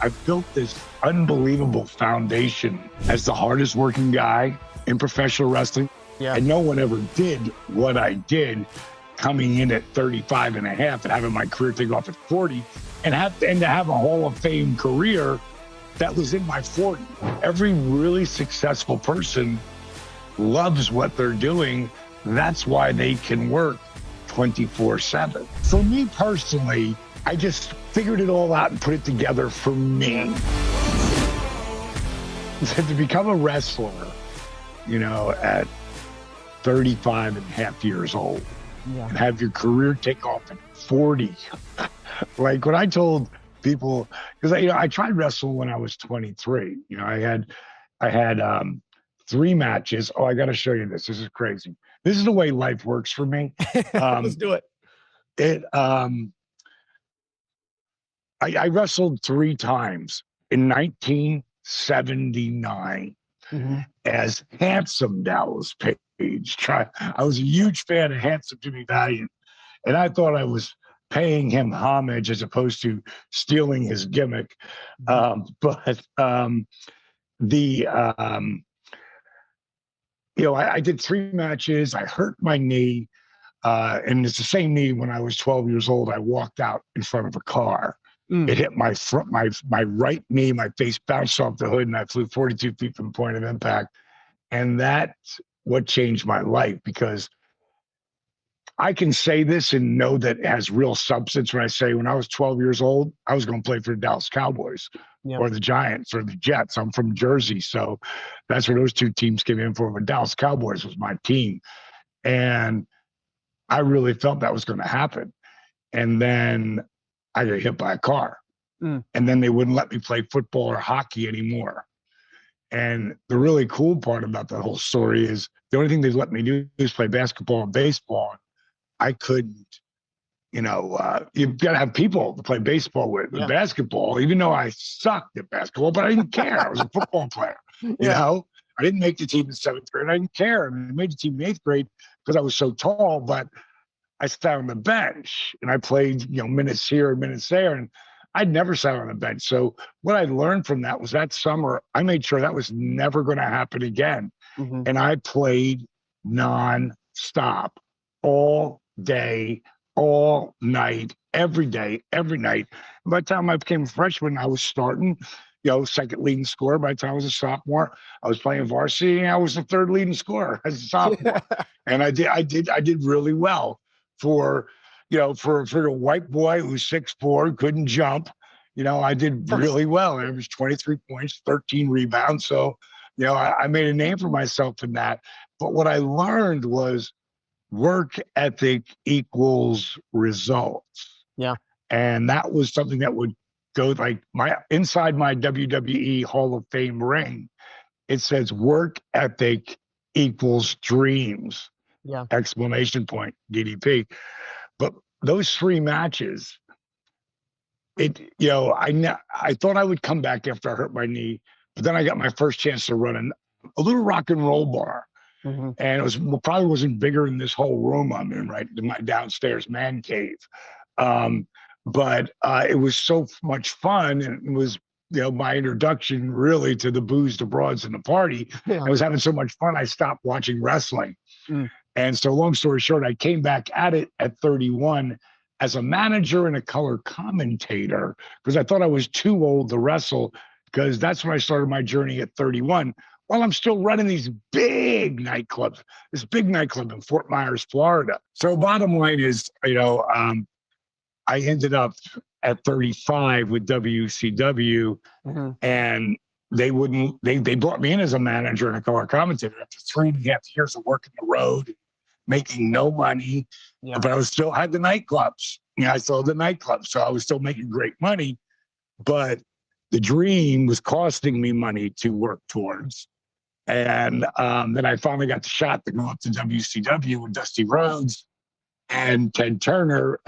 I've built this unbelievable foundation as the hardest working guy in professional wrestling. Yeah. And no one ever did what I did coming in at 35 and a half and having my career take off at 40 and to have a Hall of Fame career that was in my 40s. Every really successful person loves what they're doing. That's why they can work 24/7. For me personally, I just figured it all out and put it together for me. To become a wrestler, at 35 and a half years old, and have your career take off at 40. Like when I told people, because I tried wrestling when I was 23. I had 3 matches. Oh, I got to show you this. This is crazy. This is the way life works for me. Let's do it. I wrestled 3 times in 1979 as Handsome Dallas Page. I was a huge fan of Handsome Jimmy Valiant, and I thought I was paying him homage as opposed to stealing his gimmick. I did 3 matches. I hurt my knee, and it's the same knee when I was 12 years old. I walked out in front of a car. It hit my right knee. My face bounced off the hood, and I flew 42 feet from the point of impact. And that's what changed my life, because I can say this and know that it has real substance when I say when I was 12 years old, I was going to play for the Dallas Cowboys or the Giants or the Jets. I'm from Jersey, so that's where those 2 teams came in for. But Dallas Cowboys was my team. And I really felt that was going to happen. And then I got hit by a car. And then they wouldn't let me play football or hockey anymore. And the really cool part about that whole story is the only thing they let me do is play basketball and baseball. I couldn't, you've got to have people to play baseball with. Yeah. Basketball, even though I sucked at basketball, but I didn't care. I was a football player. I didn't make the team in 7th grade. I didn't care. I made the team in 8th grade because I was so tall, but I sat on the bench and I played, minutes here and minutes there. And I'd never sat on the bench. So what I learned from that was that summer, I made sure that was never going to happen again. And I played nonstop all day, all night, every day, every night. By the time I became a freshman, I was starting, second leading scorer. By the time I was a sophomore, I was playing varsity, and I was the 3rd leading scorer as a sophomore. And I did really well for a white boy who's 6'4", couldn't jump. I did really well. It was 23 points, 13 rebounds. So, I made a name for myself in that. But what I learned was work ethic equals results. Yeah. And that was something that would go like inside my WWE Hall of Fame ring. It says work ethic equals dreams. Yeah. Exclamation point, DDP. But those 3 matches, I thought I would come back after I hurt my knee, but then I got my first chance to run a little rock and roll bar. And it probably wasn't bigger than this whole room I'm in, right? My downstairs man cave. But it was so much fun. And it was, my introduction really to the booze, the broads, and the party. Yeah. I was having so much fun, I stopped watching wrestling. And so long story short, I came back at it at 31 as a manager and a color commentator because I thought I was too old to wrestle, because that's when I started my journey at 31. While I'm still running these big nightclubs, this big nightclub in Fort Myers, Florida. So bottom line is, I ended up at 35 with WCW, and they brought me in as a manager and a color commentator after 3.5 years of working the road, making no money, but I still had the nightclubs. I still had the nightclubs, so I was still making great money, but the dream was costing me money to work towards. And then I finally got the shot to go up to WCW with Dusty Rhodes and Ted Turner.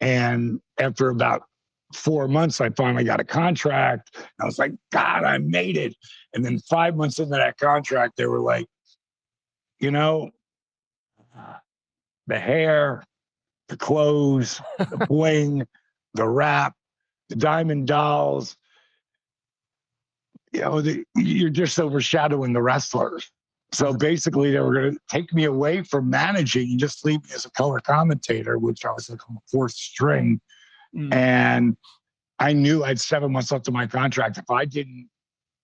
And after about 4 months, I finally got a contract. I was like, God, I made it. And then 5 months into that contract, they were like, the hair, the clothes, the bling, the rap, the diamond dolls, you're just overshadowing the wrestlers. So basically, they were going to take me away from managing and just leave me as a color commentator, which I was like a fourth string. And I knew I had 7 months left of my contract. If I didn't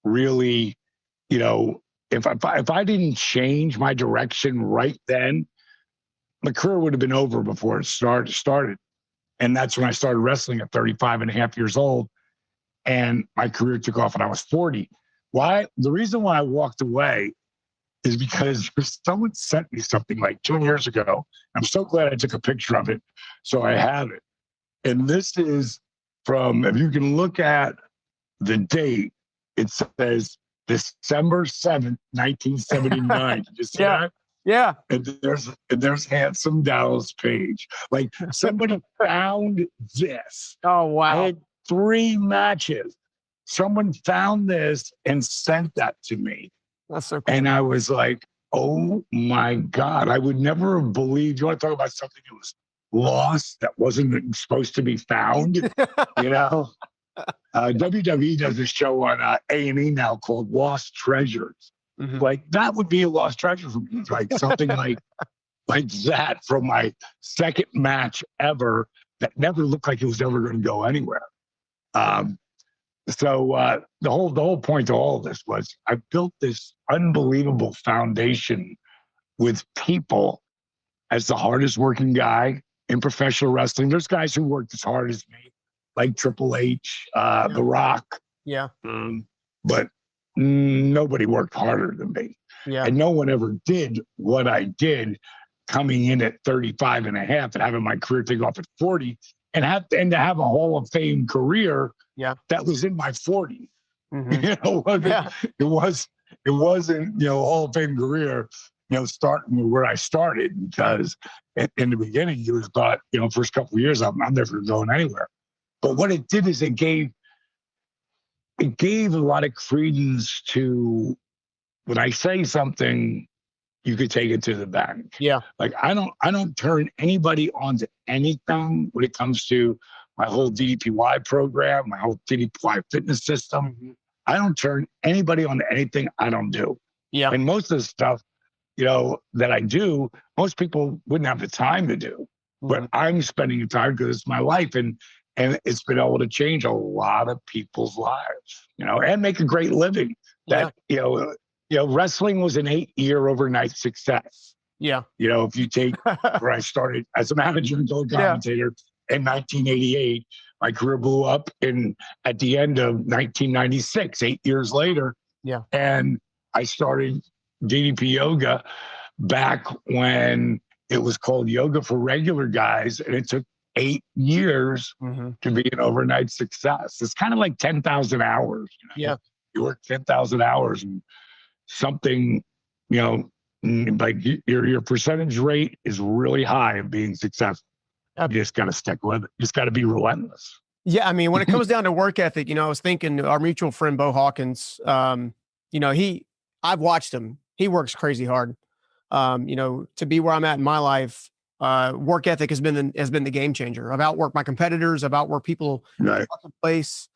really, if I didn't change my direction right then, my career would have been over before it started. And that's when I started wrestling at 35 and a half years old. And my career took off when I was 40. Why? The reason why I walked away is because someone sent me something like 2 years ago. I'm so glad I took a picture of it, so I have it. And this is from, if you can look at the date, it says December 7th, 1979. Did you see that? Yeah. And there's Handsome Dallas Page. Like, somebody found this. Oh, wow. I had 3 matches. Someone found this and sent that to me. That's so cool. And I was like, oh my God, I would never have believed. You want to talk about something that was lost, that wasn't supposed to be found? WWE does a show on A&E now called Lost Treasures. Like, that would be a lost treasure for me. Like something like that from my second match ever that never looked like it was ever going to go anywhere. So the whole point of all of this was I built this unbelievable foundation with people as the hardest working guy in professional wrestling. There's guys who worked as hard as me, like Triple H, The Rock. Yeah. But nobody worked harder than me. Yeah. And no one ever did what I did, coming in at 35 and a half and having my career take off at 40 and to have a Hall of Fame career that was in my 40s. It wasn't, Hall of Fame career, starting where I started, because in the beginning, you was thought, first couple of years, I'm never going anywhere. But what it did is it gave a lot of credence to when I say something, you could take it to the bank. Yeah. Like, I don't turn anybody onto anything when it comes to my whole DDPY program, my whole DDPY fitness system. I don't turn anybody onto anything I don't do. Yeah. And most of the stuff, that I do, most people wouldn't have the time to do. But I'm spending the time because it's my life, and it's been able to change a lot of people's lives, and make a great living. That, wrestling was an 8-year overnight success. Yeah. If you take where I started as a manager and color commentator in 1988, my career blew up at the end of 1996, 8 years later. Yeah. And I started DDP Yoga back when it was called Yoga for Regular Guys, and it took 8 years to be an overnight success. It's kind of like 10,000 hours. Yeah. You work 10,000 hours and something, like your percentage rate is really high of being successful. You just got to stick with it. You just got to be relentless. Yeah. I mean, when it comes down to work ethic, I was thinking our mutual friend, Bo Hawkins, I've watched him. He works crazy hard. To be where I'm at in my life, work ethic has been the game changer. I've outworked my competitors. I've outworked people in the place.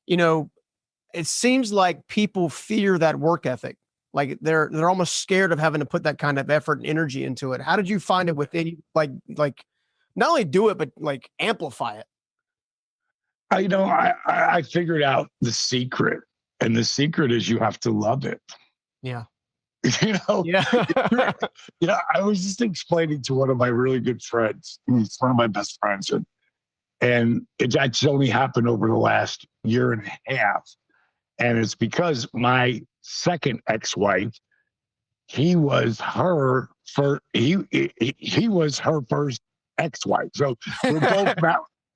It seems like people fear that work ethic. Like they're almost scared of having to put that kind of effort and energy into it. How did you find it within, like not only do it, but like amplify it? I figured out the secret, and the secret is you have to love it. Yeah. Yeah. I was just explaining to one of my really good friends. He's one of my best friends. And it's only happened over the last year and a half. And it's because my second ex-wife, he was her first ex-wife. So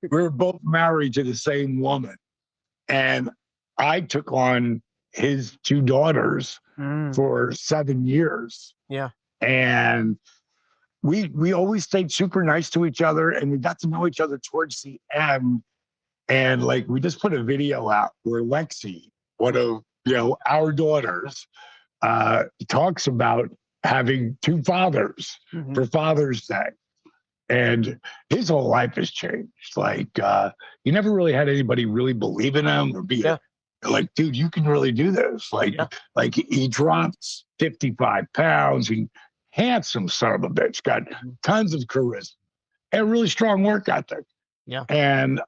we're both married to the same woman. And I took on his 2 daughters for 7 years. Yeah. And we always stayed super nice to each other, and we got to know each other towards the end. And like, we just put a video out where Lexi, one of our daughters, talks about having 2 fathers for Father's Day. And his whole life has changed. Like, he never really had anybody really believe in him or be like, dude, you can really do this. Like he drops 55 pounds. He handsome son of a bitch, got tons of charisma and a really strong work ethic. Yeah. And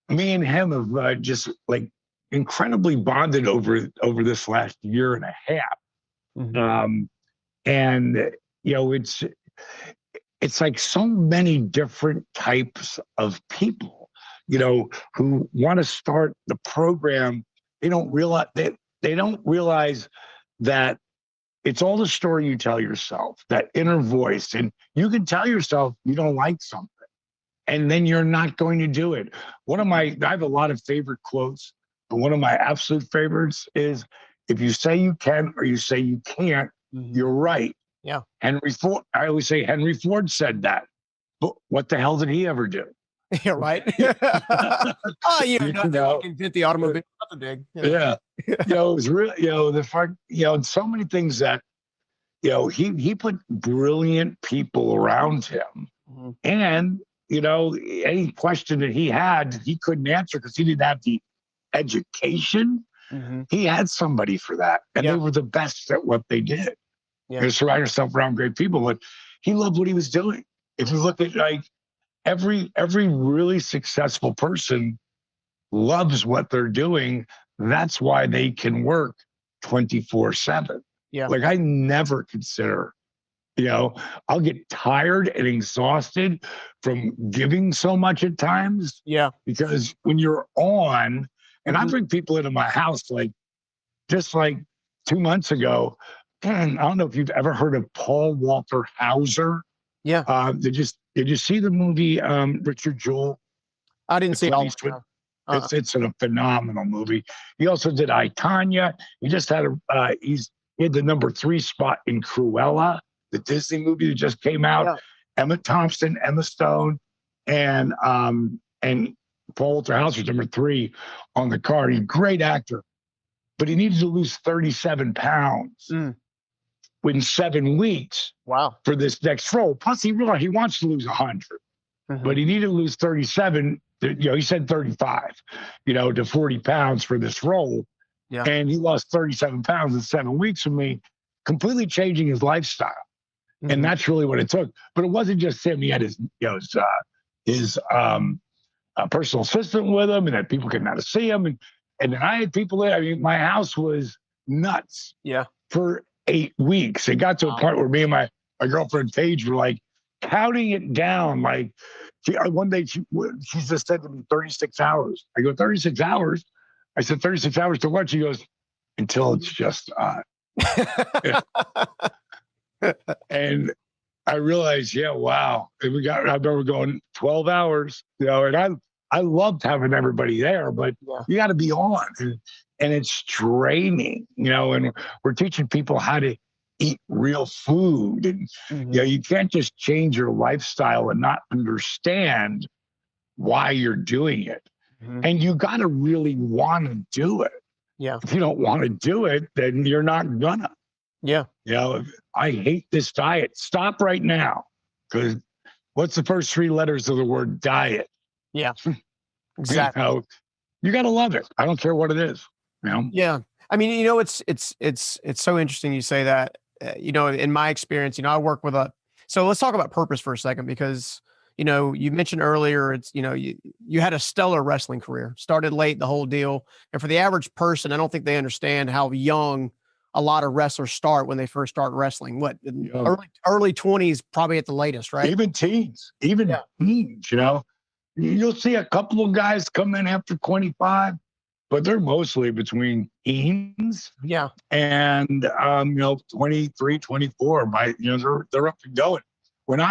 me and him have just like incredibly bonded over this last year and a half. And you know, it's like so many different types of people, you know, who want to start the program. They don't realize that it's all the story you tell yourself, that inner voice. And you can tell yourself you don't like something, and then you're not going to do it. I have a lot of favorite quotes, but one of my absolute favorites is, if you say you can or you say you can't, you're right. Yeah. Henry Ford, I always say Henry Ford said that, but what the hell did he ever do? Yeah, right. Oh, nothing like invent the automobile. Nothing big. Yeah. You know, it was really, you know, and so many things that, you know, he put brilliant people around him. And, you know, any question that he had, he couldn't answer because he didn't have the education. He had somebody for that. And they were the best at what they did. Yeah. You surround yourself around great people. But he loved what he was doing. If you look at like every really successful person loves what they're doing. That's why they can work 24/7. Yeah. Like I never consider, you know, I'll get tired and exhausted from giving so much at times. Yeah. Because when you're on, and I bring people into my house, like just like 2 months ago, and I don't know if you've ever heard of Paul Walter Hauser. Yeah. Did you see the movie Richard Jewell? I didn't see it. It's a phenomenal movie. He also did I, Tonya. He just had he had the number 3 spot in Cruella, the Disney movie that just came out. Yeah. Emma Thompson, Emma Stone, and Paul Walter Hauser, number 3 on the card. He's a great actor, but he needed to lose 37 pounds within 7 weeks. Wow. For this next role. Plus, he realized he wants to lose 100, but he needed to lose 37. You know, he said 35, you know, to 40 pounds for this role. Yeah. And he lost 37 pounds in 7 weeks from me, completely changing his lifestyle. And that's really what it took. But it wasn't just him. He had his personal assistant with him, and then people came out to see him. And then I had people there. I mean, my house was nuts. Yeah. For 8 weeks. It got to a point where me and my girlfriend Paige were like counting it down. Like one day she just said to me 36 hours. I go, 36 hours? I said, 36 hours to what? She goes, until it's just on. And I realized, yeah, wow. And I remember going 12 hours, you know, and I loved having everybody there, but you got to be on. And it's draining, you know, and we're teaching people how to eat real food. And, you know, you can't just change your lifestyle and not understand why you're doing it. And you got to really want to do it. Yeah. If you don't want to do it, then you're not gonna. Yeah. You know, I hate this diet. Stop right now. Because what's the first 3 letters of the word diet? Yeah. Exactly. You know, you got to love it. I don't care what it is. You know? Yeah. I mean, you know, it's so interesting you say that. You know, in my experience, you know, I work with so let's talk about purpose for a second, because, you know, you mentioned earlier, it's, you know, you had a stellar wrestling career, started late, the whole deal. And for the average person, I don't think they understand how young a lot of wrestlers start when they first start wrestling. What, early 20s, probably at the latest, right? Even teens, you know, you'll see a couple of guys come in after 25, but they're mostly between teens. Yeah. And, you know, 23, 24, you know, they're up and going. When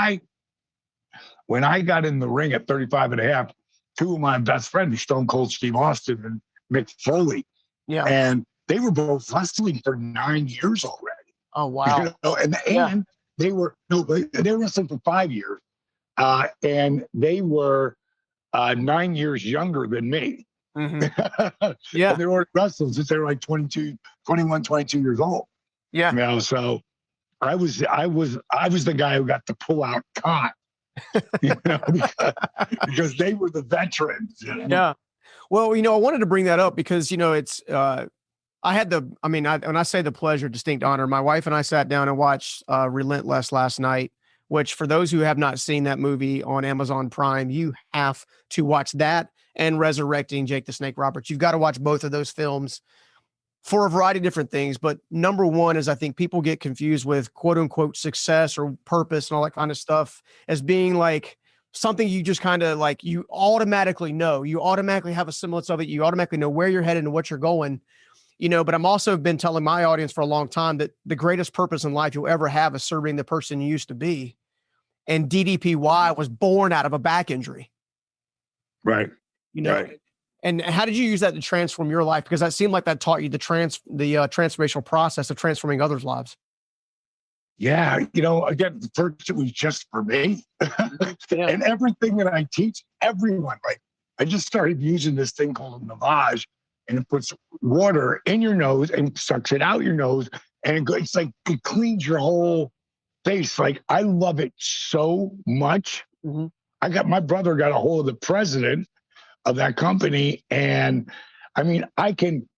I got in the ring at 35 and a half, 2 of my best friends, Stone Cold Steve Austin and Mick Foley. Yeah. And they were both wrestling for 9 years already. Oh, wow. You know, and they were wrestling for 5 years. And they were 9 years younger than me. Yeah. And they were wrestling since they were like 21, 22 years old. Yeah. You know, so I was the guy who got the pull out cot. You know, because they were the veterans. You know? Yeah. Well, I wanted to bring that up because, it's, when I say the pleasure, distinct honor, my wife and I sat down and watched Relentless last night, which for those who have not seen that movie on Amazon Prime, you have to watch that and Resurrecting Jake the Snake Roberts. You've got to watch both of those films for a variety of different things. But number one is I think people get confused with quote unquote success or purpose and all that kind of stuff as being like something you just kind of like, you automatically know, you automatically have a semblance of it. You automatically know where you're headed and what you're going, but I'm also been telling my audience for a long time that the greatest purpose in life you'll ever have is serving the person you used to be. And DDPY was born out of a back injury. Right. Right. And how did you use that to transform your life? Because that seemed like that taught you the transformational process of transforming others' lives. Yeah. Again, first it was just for me. And everything that I teach, everyone, like I just started using this thing called a lavage, and it puts water in your nose and sucks it out your nose. And it's like, it cleans your whole face. Like, I love it so much. Mm-hmm. My brother got a hold of the president of that company. And I can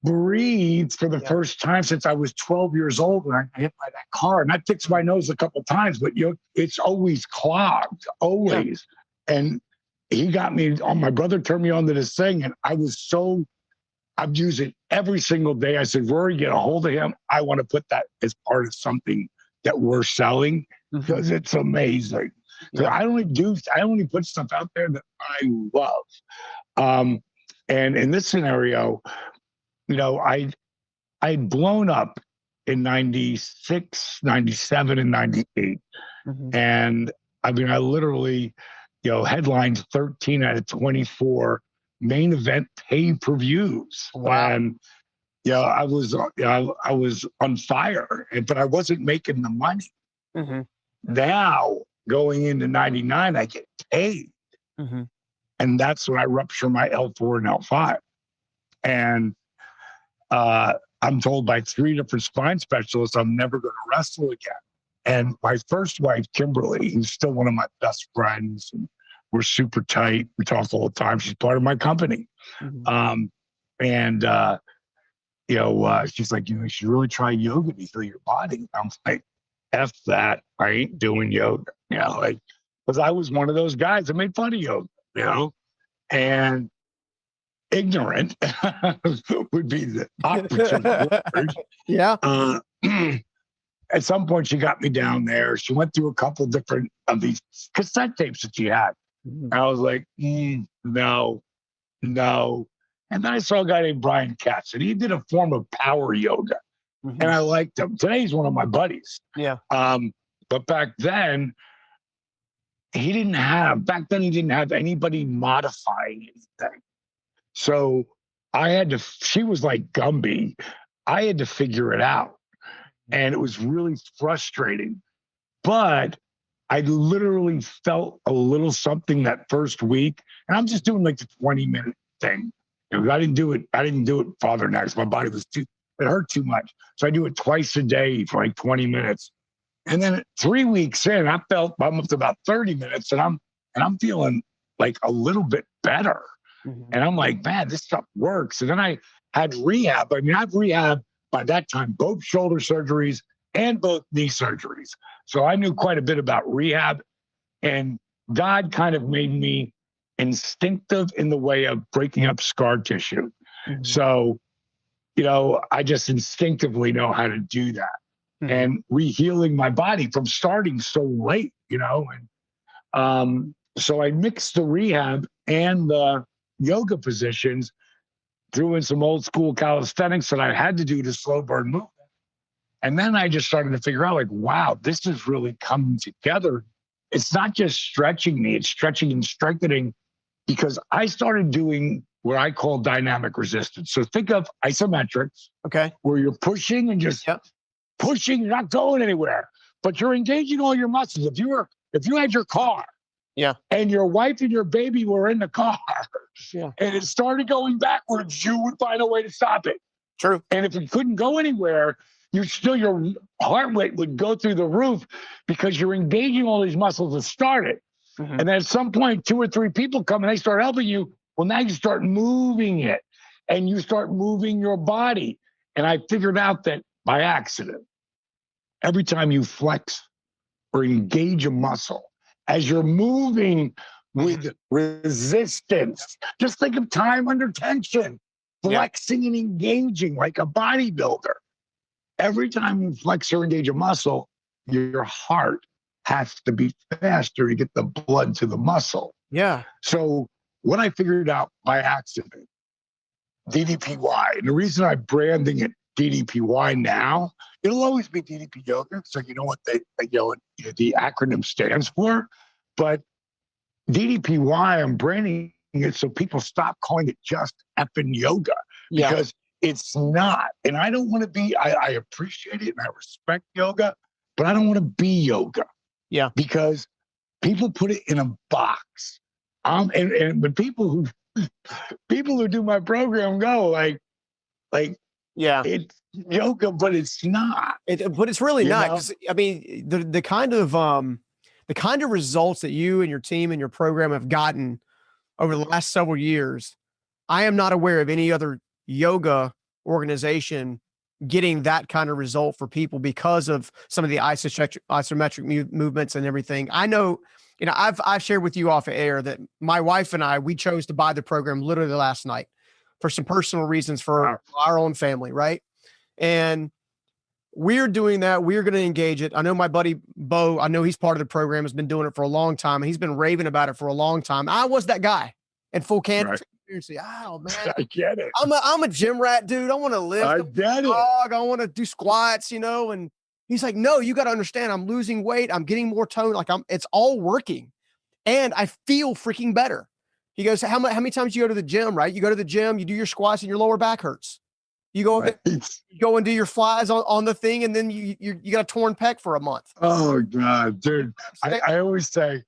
breathe for the first time since I was 12 years old when I hit by that car. And I fixed my nose a couple of times, but it's always clogged, always. Yeah. And he got me on, my brother turned me on to this thing, and I've used it every single day. I said, Rory, get a hold of him. I want to put that as part of something that we're selling because it's amazing. So I only put stuff out there that I love. And in this scenario, I'd blown up in 96, 97, and 98. Mm-hmm. And I literally, headlined 13 out of 24 main event pay-per-views. Wow. And I was on fire, but I wasn't making the money. Mm-hmm. Now, going into 99, I get paid. Mm-hmm. And that's when I rupture my L4 and L5. And I'm told by 3 different spine specialists I'm never going to wrestle again. And my first wife, Kimberly, who's still one of my best friends, and we're super tight. We talk all the time. She's part of my company. Mm-hmm. She's like, you should really try yoga to heal your body. I'm like, F that. I ain't doing yoga. Because I was one of those guys that made fun of yoga, and ignorant would be the opposite word. Yeah. At some point, she got me down there. She went through a couple different of these cassette tapes that she had. Mm-hmm. I was like, no. And then I saw a guy named Brian Katz, and he did a form of power yoga. Mm-hmm. And I liked him. Today, he's one of my buddies. Yeah. But back then, he didn't have anybody modifying anything. So she was like Gumby. I had to figure it out. And it was really frustrating. But I literally felt a little something that first week. And I'm just doing like the 20-minute thing. I didn't do it farther next. My body it hurt too much. So I do it twice a day for like 20 minutes. And then 3 weeks in, I'm up to about 30 minutes, and I'm feeling like a little bit better. Mm-hmm. And I'm like, man, this stuff works. And then I had rehab. I've rehabbed by that time both shoulder surgeries and both knee surgeries. So I knew quite a bit about rehab. And God kind of made me instinctive in the way of breaking up scar tissue. Mm-hmm. So, I just instinctively know how to do that. Mm-hmm. And rehealing my body from starting so late, And so I mixed the rehab and the yoga positions, threw in some old school calisthenics that I had to do to slow burn movement. And then I just started to figure out, like, wow, this is really coming together. It's not just stretching me, it's stretching and strengthening, because I started doing what I call dynamic resistance. So think of isometrics, okay, where you're pushing and just pushing, you're not going anywhere, but you're engaging all your muscles. If you had your car, and your wife and your baby were in the car, and it started going backwards, you would find a way to stop it. True. And if it couldn't go anywhere, your heart rate would go through the roof because you're engaging all these muscles to start it. Mm-hmm. And then at some point, 2 or 3 people come and they start helping you. Well, now you start moving it and you start moving your body. And I figured out that by accident, every time you flex or engage a muscle, as you're moving with resistance, just think of time under tension, flexing and engaging like a bodybuilder. Every time you flex or engage a muscle, your heart has to be faster to get the blood to the muscle. Yeah. So what I figured out by accident, DDPY, and the reason I'm branding it DDPY now, it'll always be DDP yoga. So you know what the acronym stands for, but DDPY, I'm branding it so people stop calling it just effing yoga because it's not. And I don't want to be, I appreciate it and I respect yoga, but I don't want to be yoga. Yeah. Because people put it in a box. And when people who do my program go like, it's yoga, but it's not. But it's really not. 'Cause, I mean, the kind of results that you and your team and your program have gotten over the last several years, I am not aware of any other yoga organization getting that kind of result for people because of some of the isometric movements and everything. I know, I've shared with you off of air that my wife and we chose to buy the program literally last night for some personal reasons for our own family. Right. And we're doing that. We're going to engage it. I know my buddy Bo, I know he's part of the program, has been doing it for a long time. And he's been raving about it for a long time. I was that guy in full candor. Right. Oh man, I get it. I'm a gym rat, dude. I want to lift. I get it. I want to do squats, and he's like, no, you got to understand. I'm losing weight. I'm getting more tone. It's all working, and I feel freaking better. He goes, how many times you go to the gym? Right? You go to the gym, you do your squats, and your lower back hurts. You go, you go and do your flies on the thing, and then you got a torn pec for a month. Oh God, dude! I always say,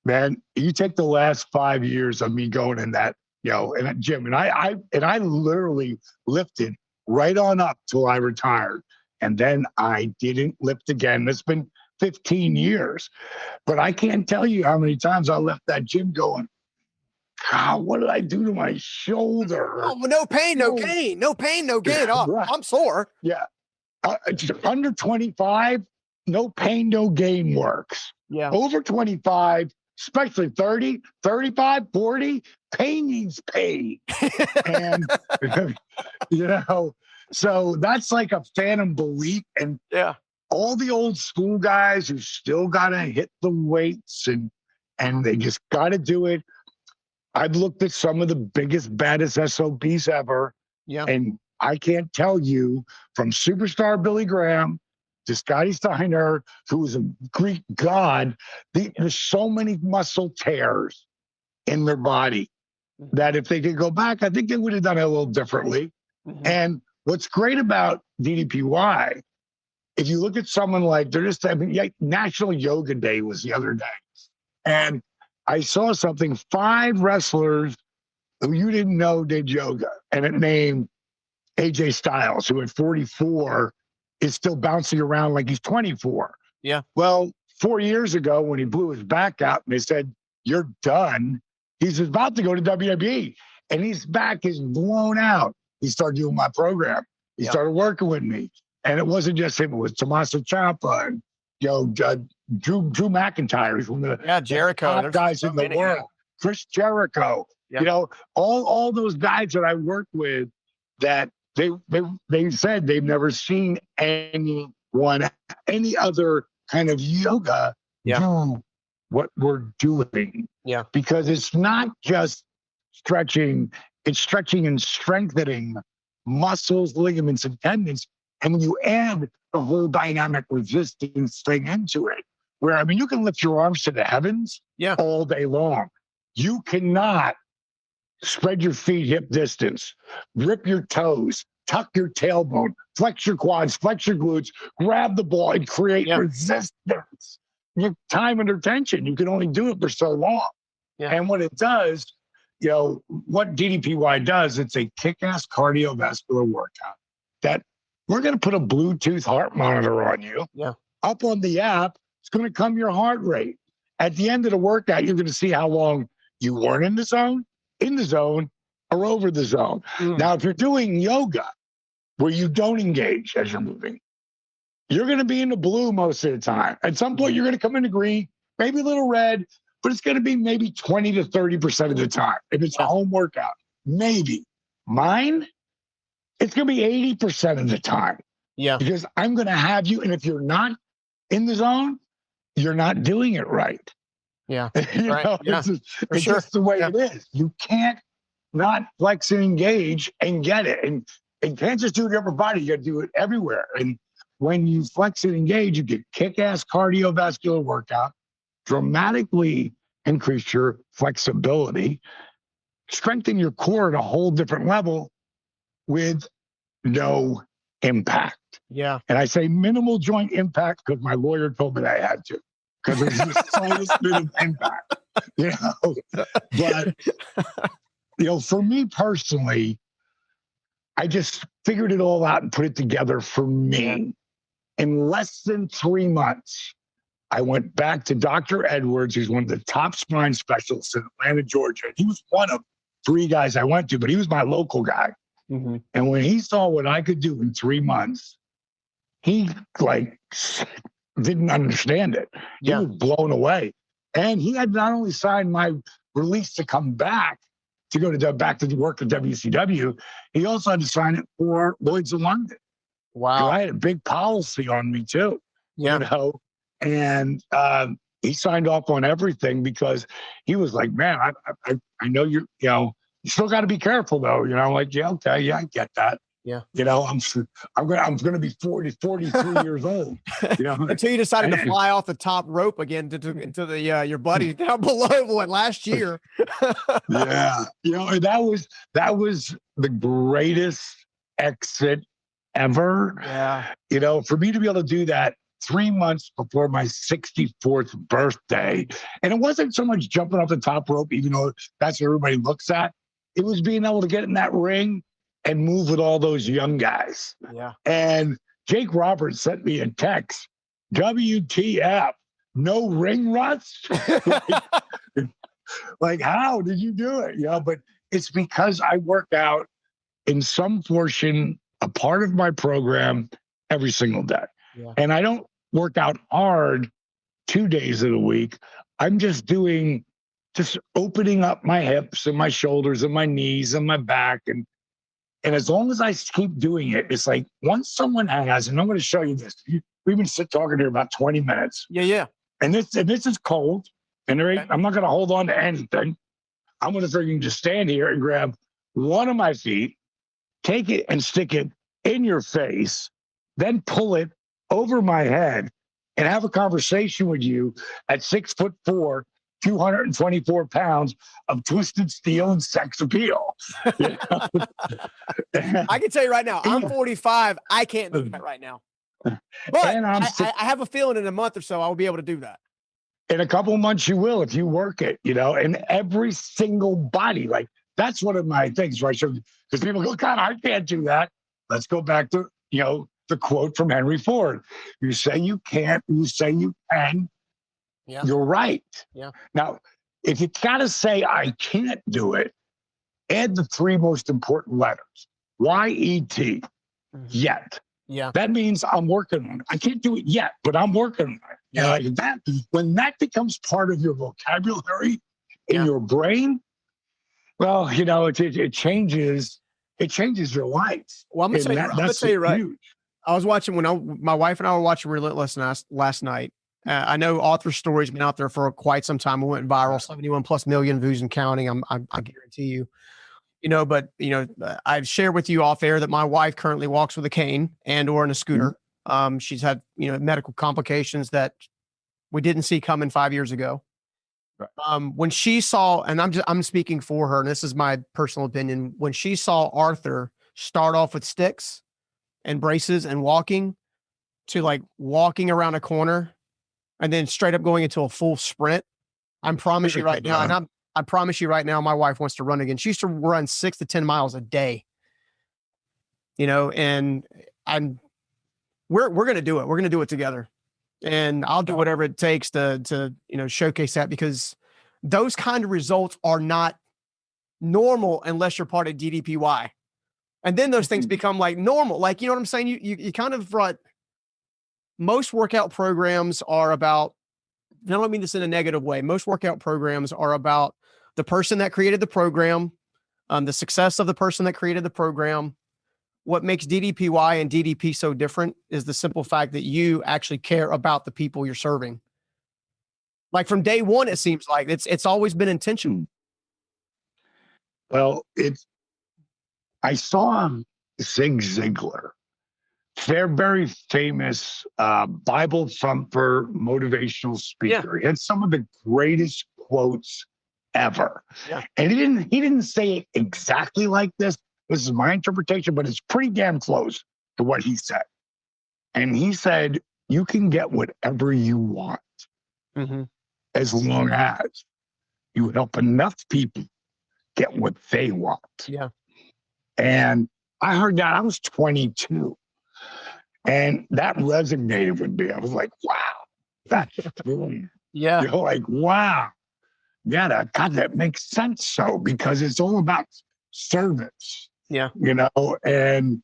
man, you take the last 5 years of me going in that, in that gym, and I literally lifted right on up till I retired, and then I didn't lift again. It's been 15 years, but I can't tell you how many times I left that gym going, God, what did I do to my shoulder? Oh, no pain, no gain. No pain, no gain. Oh, right. I'm sore. Yeah. Under 25, no pain, no gain works. Yeah. Over 25, especially 30, 35, 40, pain needs pain. And, so that's like a phantom belief. And all the old school guys who still got to hit the weights and they just got to do it. I've looked at some of the biggest, baddest SOBs ever. Yeah. And I can't tell you, from superstar Billy Graham to Scotty Steiner, who was a Greek god, there's so many muscle tears in their body that if they could go back, I think they would have done it a little differently. Mm-hmm. And what's great about DDPY, if you look at someone like, National Yoga Day was the other day. And I saw something, 5 wrestlers who you didn't know did yoga, and it named AJ Styles, who at 44 is still bouncing around like he's 24. Yeah. Well, 4 years ago when he blew his back out and they said, you're done, he's about to go to WWE, and his back is blown out. He started doing my program. He started working with me. And it wasn't just him, it was Tommaso Ciampa and Drew McIntyre, who's one of the Jericho, top guys in the world. Chris Jericho, all those guys that I worked with, that they said they've never seen any other kind of yoga do what we're doing. Yeah, because it's not just stretching; it's stretching and strengthening muscles, ligaments, and tendons. And when you add the whole dynamic resistance thing into it, where, you can lift your arms to the heavens all day long. You cannot spread your feet hip distance, rip your toes, tuck your tailbone, flex your quads, flex your glutes, grab the ball, and create resistance. Your time under tension, you can only do it for so long. Yeah. And what it does, what DDPY does, it's a kick-ass cardiovascular workout that we're going to put a Bluetooth heart monitor on you. Yeah. Up on the app, it's going to come your heart rate. At the end of the workout, you're going to see how long you weren't in the zone, or over the zone. Now, if you're doing yoga where you don't engage as you're moving, you're going to be in the blue most of the time. At some point, you're going to come into green, maybe a little red, but it's going to be maybe 20 to 30% of the time. If it's a home workout, maybe. Mine, it's going to be 80% of the time. Yeah. Because I'm going to have you, and if you're not in the zone, you're not doing it right. Yeah. Right. It's just the way it is. You can't not flex and engage and get it. And you can't just do it to every body. You got to do it everywhere. And when you flex and engage, you get kick-ass cardiovascular workout, dramatically increase your flexibility, strengthen your core at a whole different level with no impact. Yeah. And I say minimal joint impact because my lawyer told me I had to, because there's the slightest bit of impact, But, for me personally, I just figured it all out and put it together for me. Yeah. In less than 3 months, I went back to Dr. Edwards, who's one of the top spine specialists in Atlanta, Georgia. He was one of 3 guys I went to, but he was my local guy. Mm-hmm. And when he saw what I could do in 3 months, he didn't understand it. He was blown away. And he had not only signed my release to come back to go back to work at WCW, he also had to sign it for Lloyd's of London. Wow. I had a big policy on me too. Yeah. And he signed off on everything because he was like, man, I know you still got to be careful though. I'm like, yeah, okay, yeah, I get that. Yeah. I'm going to be 43 years old. Until you decided to fly off the top rope again into the your buddy down below last year. Yeah. That was the greatest exit ever. Yeah. For me to be able to do that 3 months before my 64th birthday. And it wasn't so much jumping off the top rope, even though that's what everybody looks at. It was being able to get in that ring and move with all those young guys. Yeah. And Jake Roberts sent me a text, WTF, no ring rust? Like, how did you do it? But it's because I work out in some portion, a part of my program every single day. Yeah. And I don't work out hard 2 days of the week. I'm just opening up my hips and my shoulders and my knees and my back. And as long as I keep doing it, it's like once someone has, and I'm going to show you this. We've been talking here about 20 minutes. Yeah. And this is cold. And I'm not going to hold on to anything. I'm going to freaking just stand here and grab one of my feet, take it and stick it in your face, then pull it over my head and have a conversation with you at 6'4", 224 pounds of twisted steel and sex appeal. I can tell you right now, I'm 45. I can't do that right now. But I have a feeling in a month or so I'll be able to do that. In a couple of months you will if you work it, and every single body. Like that's one of my things, right? So because people go, God, I can't do that. Let's go back to, the quote from Henry Ford. You say you can't, you say you can. Yeah. You're right. Yeah. Now, if you gotta say I can't do it, add the 3 most important letters. Y-E-T. Mm-hmm. Yet. Yeah. That means I'm working on it. I can't do it yet, but I'm working on it. Yeah. Like that, when that becomes part of your vocabulary in your brain, well, it changes your life. Well, I'm gonna tell you right. Huge. I was watching my wife and I were watching Relentless last night. I know Author Story's been out there for quite some time. It went viral, 71+ million views and counting. I guarantee you. But I've shared with you off air that my wife currently walks with a cane or in a scooter. Mm-hmm. She's had medical complications that we didn't see coming 5 years ago. Right. When she saw, and I'm speaking for her, and this is my personal opinion, when she saw Arthur start off with sticks and braces and walking to like walking around a corner and then straight up going into a full sprint, I promise you right now, and I promise you right now, my wife wants to run again. She used to run 6 to 10 miles a day, and we're going to do it. We're going to do it together, and I'll do whatever it takes to showcase that, because those kind of results are not normal unless you're part of DDPY. And then those things become like normal. Like, you know what I'm saying? You kind of brought, most workout programs are about, and I don't mean this in a negative way. Most workout programs are about the person that created the program, the success of the person that created the program. What makes DDPY and DDP so different is the simple fact that you actually care about the people you're serving. Like from day one, it seems like it's always been intentional. Well, I saw Zig Ziglar, very famous Bible thumper, motivational speaker. Yeah. He had some of the greatest quotes ever. Yeah. And he didn't say it exactly like this. This is my interpretation, but it's pretty damn close to what he said. And he said, you can get whatever you want as long as you help enough people get what they want. Yeah. And I heard that. I was 22. And that resonated with me. I was like, wow, that's true. Yeah. You're like, wow. Yeah, God, that makes sense. So, because it's all about service. Yeah. You know, and,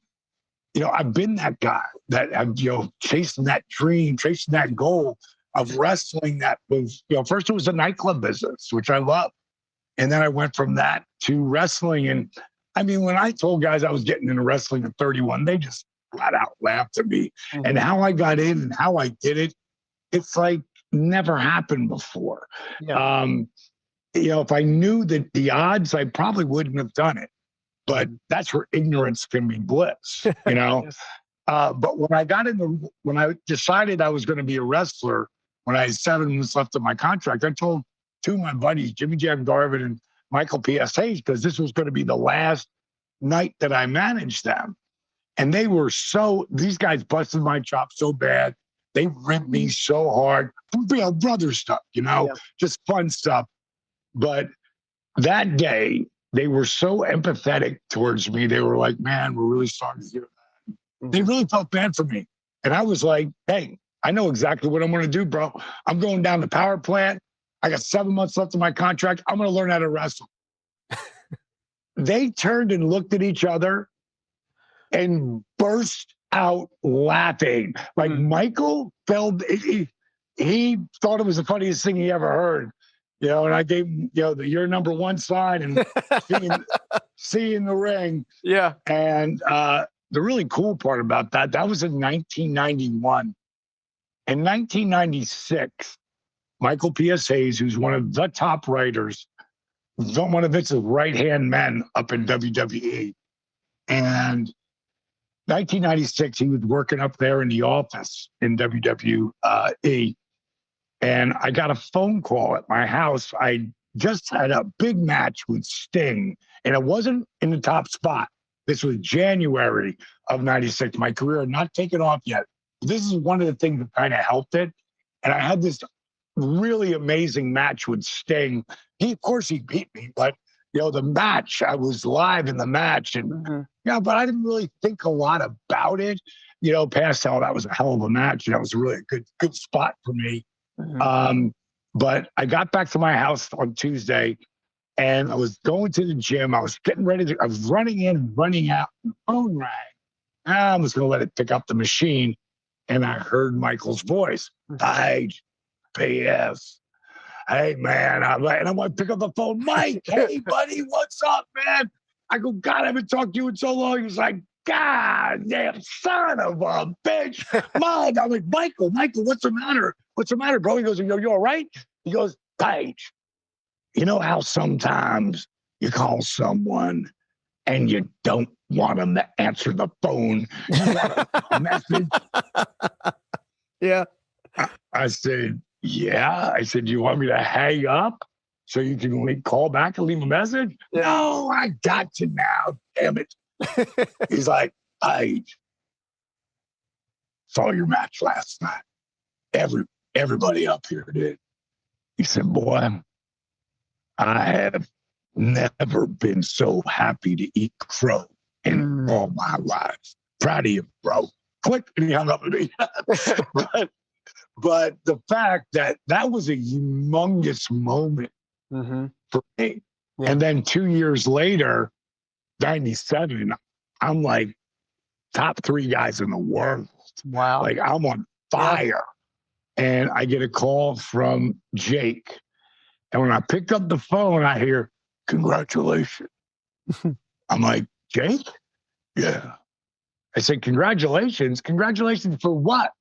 you know, I've been that guy that I'm, you know, chasing that dream, chasing that goal of wrestling that was, you know, first it was a nightclub business, which I love. And then I went from that to wrestling. And I mean, when I told guys I was getting into wrestling at 31, they just flat out laughed at me. And how I got in and how I did it, it's like never happened before. Yeah. You know, if I knew that the odds, I probably wouldn't have done it. But that's where ignorance can be bliss, you know? Yes. But when I decided I was going to be a wrestler, when I had 7 months left of my contract, I told 2 of my buddies, Jimmy Jam Garvin and Michael P.S. Hayes, because this was going to be the last night that I managed them. And they were these guys busted my chops so bad. They ripped me so hard. Real brother stuff, you know, just fun stuff. But that day, they were so empathetic towards me. They were like, man, we're really sorry to hear that. They really felt bad for me. And I was like, hey, I know exactly what I'm going to do, bro. I'm going down the power plant. I got 7 months left of my contract. I'm going to learn how to wrestle. They turned and looked at each other and burst out laughing. Like Michael felt, he thought it was the funniest thing he ever heard. You know, and I gave him, you know, your number 1 sign and seeing the ring. Yeah. And the really cool part about that was in 1991. In 1996, Michael P.S. Hayes, who's one of the top writers, one of Vince's right-hand men up in WWE. And 1996, he was working up there in the office in WWE. And I got a phone call at my house. I just had a big match with Sting, and it wasn't in the top spot. This was January of 96. My career had not taken off yet. This is one of the things that kind of helped it. And I had this really amazing match with Sting. Of course, he beat me, but, you know, the match, I was live in the match. And, yeah, but I didn't really think a lot about it, you know, past how that was a hell of a match. And that was a really good spot for me. But I got back to my house on Tuesday and I was going to the gym. I was getting ready I was running in and running out. And the phone rang. I was going to let it pick up the machine. And I heard Michael's voice. Hey, P.S. Hey, man. And I'm going to pick up the phone. Mike, hey, buddy, what's up, man? I go, God, I haven't talked to you in so long. He was like, God damn son of a bitch. Mike, I'm like, Michael, what's the matter? What's the matter, bro? He goes, you all right? He goes, Paige, you know how sometimes you call someone and you don't want them to answer the phone. You want a message? Yeah. I said, yeah. I said, do you want me to hang up so you can call back and leave a message? Yeah. No, I got you now. Damn it. He's like, I saw your match last night. Everybody up here did. He said, boy, I have never been so happy to eat crow in all my life. Proud of you, bro. Click, and he hung up with me. but the fact that was a humongous moment for me. Yeah. And then 2 years later, 97, I'm like top 3 guys in the world. Wow. Like I'm on fire. And I get a call from Jake. And when I picked up the phone, I hear, congratulations. I'm like, Jake? Yeah. I said, congratulations. Congratulations for what?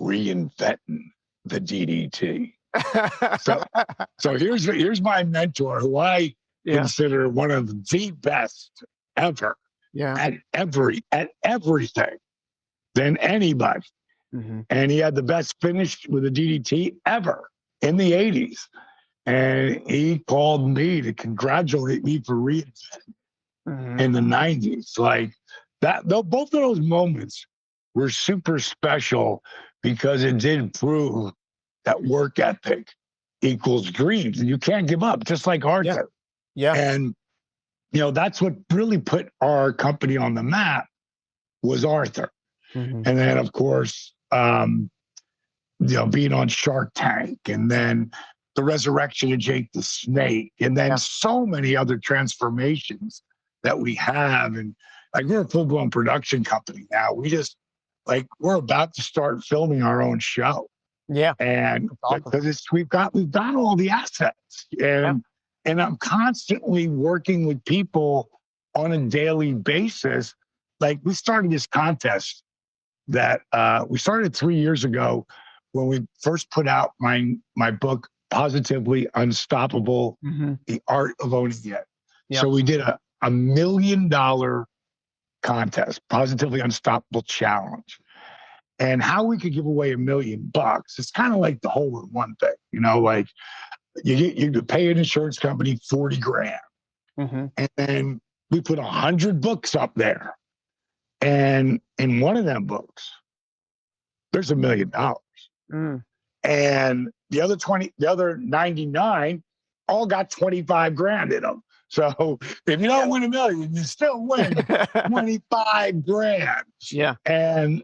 Reinventing the DDT. So here's my mentor, who I consider one of the best ever at everything than anybody. And he had the best finish with a DDT ever in the 80s. And he called me to congratulate me for reinventing in the 90s. Like that, both of those moments were super special because it did prove that work ethic equals dreams. And you can't give up, just like Arthur. Yeah. And, that's what really put our company on the map was Arthur. And then, of course, being on Shark Tank, and then the resurrection of Jake the Snake, and then so many other transformations that we have. And like, we're a full-blown production company now. We just we're about to start filming our own show. Yeah. And because we've got all the assets, and I'm constantly working with people on a daily basis. Like, we started this contest that we started 3 years ago when we first put out my book, Positively Unstoppable, The Art of Owning It. So we did a $1 million contest, Positively Unstoppable Challenge. And how we could give away $1 million, it's kind of like the hole in one thing, like you could pay an insurance company 40 grand. And then we put 100 books up there. And in one of them books, there's $1 million. And the other 99 all got 25 grand in them. So if you don't win $1 million, you still win 25 grand. Yeah. And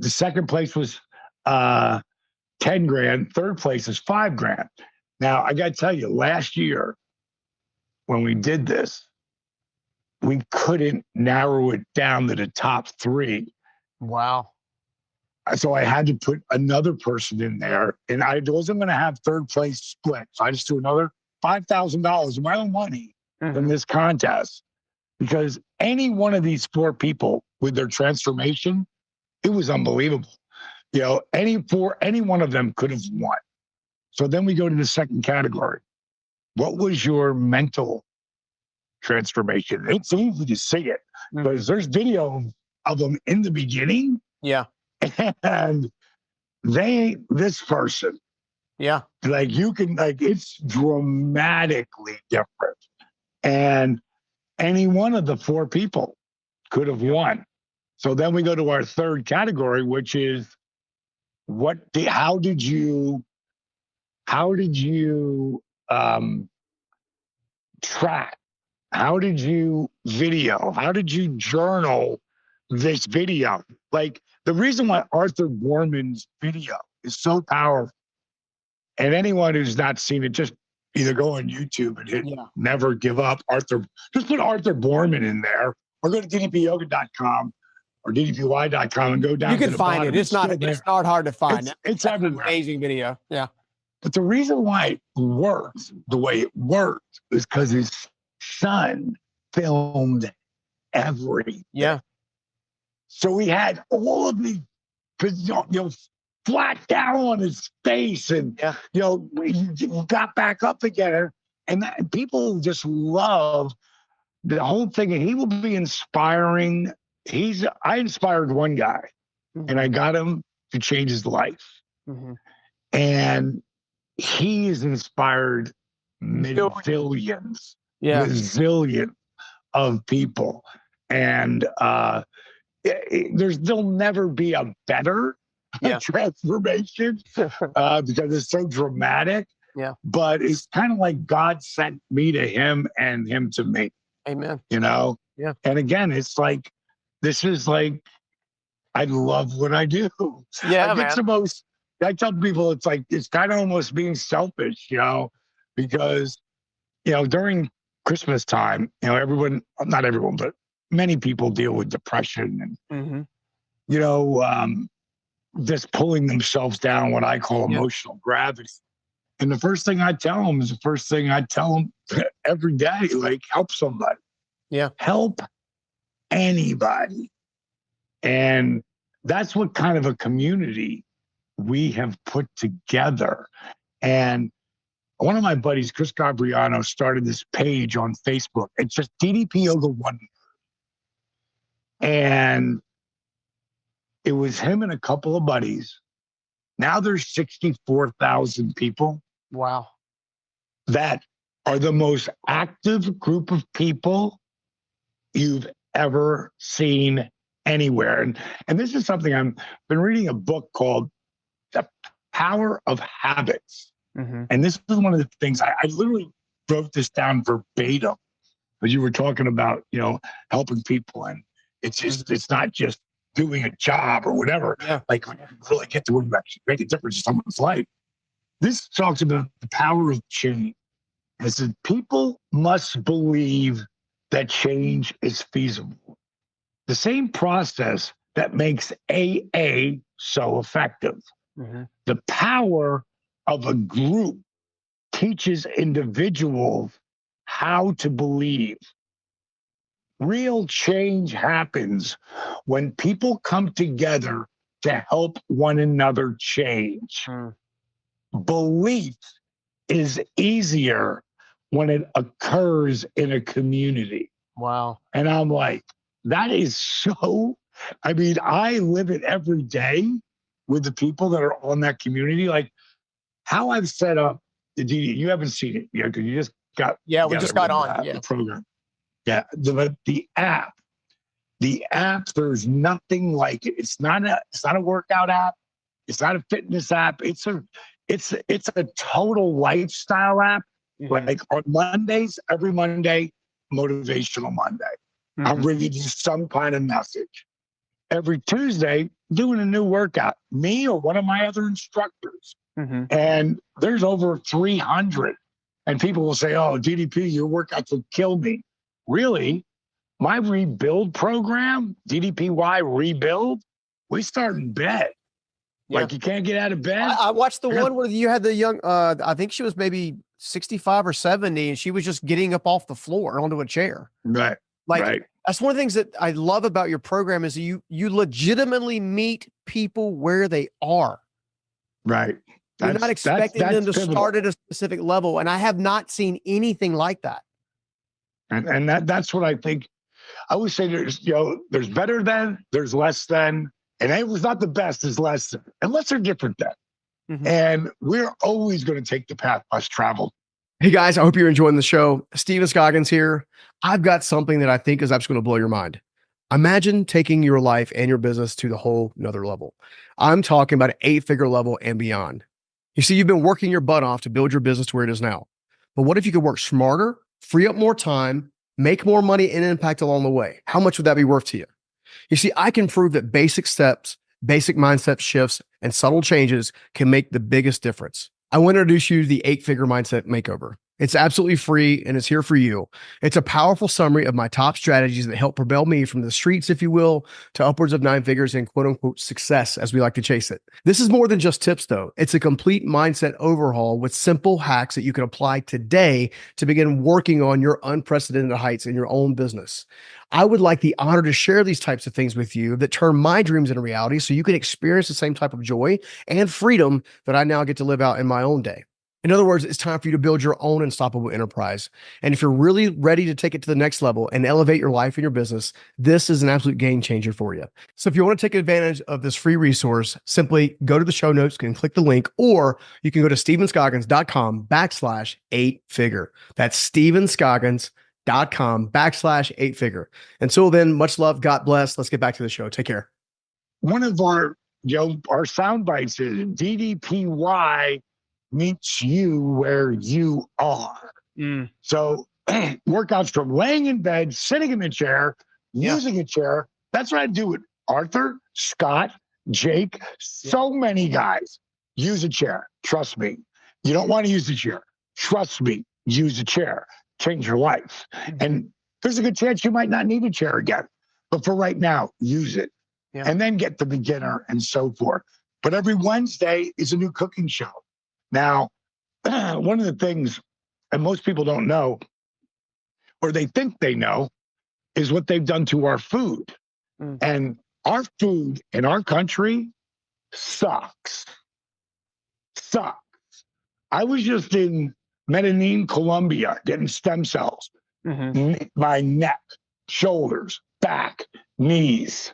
the second place was 10 grand. Third place is 5 grand. Now, I got to tell you, last year when we did this, we couldn't narrow it down to the top 3. Wow. So I had to put another person in there, and I wasn't going to have third place split. So I just threw another $5,000 of my own money in this contest, because any one of these 4 people with their transformation, it was unbelievable. Any one of them could have won. So then we go to the second category. What was your mental transformation? It's easy to see it because there's video of them in the beginning. Yeah. And this person, it's dramatically different. And any one of the 4 people could have won. So then we go to our third category, which is how did you track? How did you video? How did you journal this video? Like, the reason why Arthur Borman's video is so powerful, and anyone who's not seen it, just either go on YouTube and hit Never Give Up Arthur. Just put Arthur Borman in there, or go to ddpyoga.com or ddpy.com and go down. You can find it. It's not hard to find. It's everywhere. Amazing video. Yeah. But the reason why it worked the way it worked is because his son filmed everything. Yeah. So he had all of these, flat down on his face, and he got back up again, and people just love the whole thing. And he will be inspiring. I inspired one guy, and I got him to change his life, and he has inspired millions, zillions of people, and there'll never be a better transformation because it's so dramatic. Yeah. But it's kind of like God sent me to him and him to me. Amen. Yeah. And again, it's like, this is like, I love what I do. Yeah, it's the most I tell people it's like, it's kind of almost being selfish, because, during Christmas time, everyone, not everyone, but many people deal with depression and, just pulling themselves down, what I call emotional gravity. And the first thing I tell them is the first thing I tell them every day, like, help somebody. Yeah. Help anybody. And that's what kind of a community we have put together. And one of my buddies, Chris Gabriano, started this page on Facebook. It's just DDP Yoga One. And it was him and a couple of buddies. Now there's 64,000 people. Wow. That are the most active group of people you've ever seen anywhere. And this is something I've been reading a book called The Power of Habits. Mm-hmm. And this is one of the things I literally wrote this down verbatim, because you were talking about, helping people. And it's just, it's not just doing a job or whatever. Yeah. Like, when you really get to where you actually make a difference in someone's life. This talks about the power of change. It says people must believe that change is feasible. The same process that makes AA so effective. Mm-hmm. The power of a group teaches individuals how to believe. Real change happens when people come together to help one another change. Mm. Belief is easier when it occurs in a community. Wow. And I'm like, that is so, I live it every day with the people that are on that community. Like, how I've set up the DD, you haven't seen it yet, because you just got. Yeah, we just got on. The program. Yeah, the app, there's nothing like it. It's not a workout app. It's not a fitness app. It's a total lifestyle app. Mm-hmm. Like on Mondays, every Monday, Motivational Monday. Mm-hmm. I'm bringing you some kind of message. Every Tuesday, doing a new workout, me or one of my other instructors. Mm-hmm. And there's over 300. And people will say, oh, DDP, your workouts will kill me. Really? My rebuild program, DDPY Rebuild, we start in bed. Yeah. Like, you can't get out of bed. I watched the one where you had the young, I think she was maybe 65 or 70, and she was just getting up off the floor onto a chair. Right. Like, right. That's one of the things that I love about your program is you legitimately meet people where they are. Right. You're not expecting them to start at a specific level. And I have not seen anything like that. And that's what I think. I always say there's better than, there's less than, and it was not the best, is less than, unless they're different than. Mm-hmm. And we're always going to take the path less traveled. Hey guys, I hope you're enjoying the show. Steven Scoggins here. I've got something that I think is absolutely going to blow your mind. Imagine taking your life and your business to the whole another level. I'm talking about an 8-figure level and beyond. You see, you've been working your butt off to build your business to where it is now. But what if you could work smarter, free up more time, make more money and impact along the way? How much would that be worth to you? You see, I can prove that basic steps, basic mindset shifts, and subtle changes can make the biggest difference. I want to introduce you to the 8-figure mindset makeover. It's absolutely free and it's here for you. It's a powerful summary of my top strategies that help propel me from the streets, if you will, to upwards of 9 figures and quote unquote success as we like to chase it. This is more than just tips though. It's a complete mindset overhaul with simple hacks that you can apply today to begin working on your unprecedented heights in your own business. I would like the honor to share these types of things with you that turn my dreams into reality so you can experience the same type of joy and freedom that I now get to live out in my own day. In other words, it's time for you to build your own unstoppable enterprise. And if you're really ready to take it to the next level and elevate your life and your business, this is an absolute game changer for you. So if you want to take advantage of this free resource, simply go to the show notes and click the link, or you can go to stevenscoggins.com/8-figure. That's stevenscoggins.com/8-figure. Until then, much love. God bless. Let's get back to the show. Take care. One of our sound bites is DDPY meets you where you are. Mm. So workouts from laying in bed, sitting in a chair, using a chair. That's what I do with Arthur, Scott, Jake, so many guys. use a chair. Trust me. You don't want to use the chair. Trust me. Use a chair. Change your life. And there's a good chance you might not need a chair again. But for right now, use it. Yeah. And then get the beginner and so forth. But every Wednesday is a new cooking show. Now, one of the things, and most people don't know, or they think they know, is what they've done to our food. And our food in our country sucks. Sucks. I was just in Medellin, Colombia, getting stem cells. My neck, shoulders, back, knees.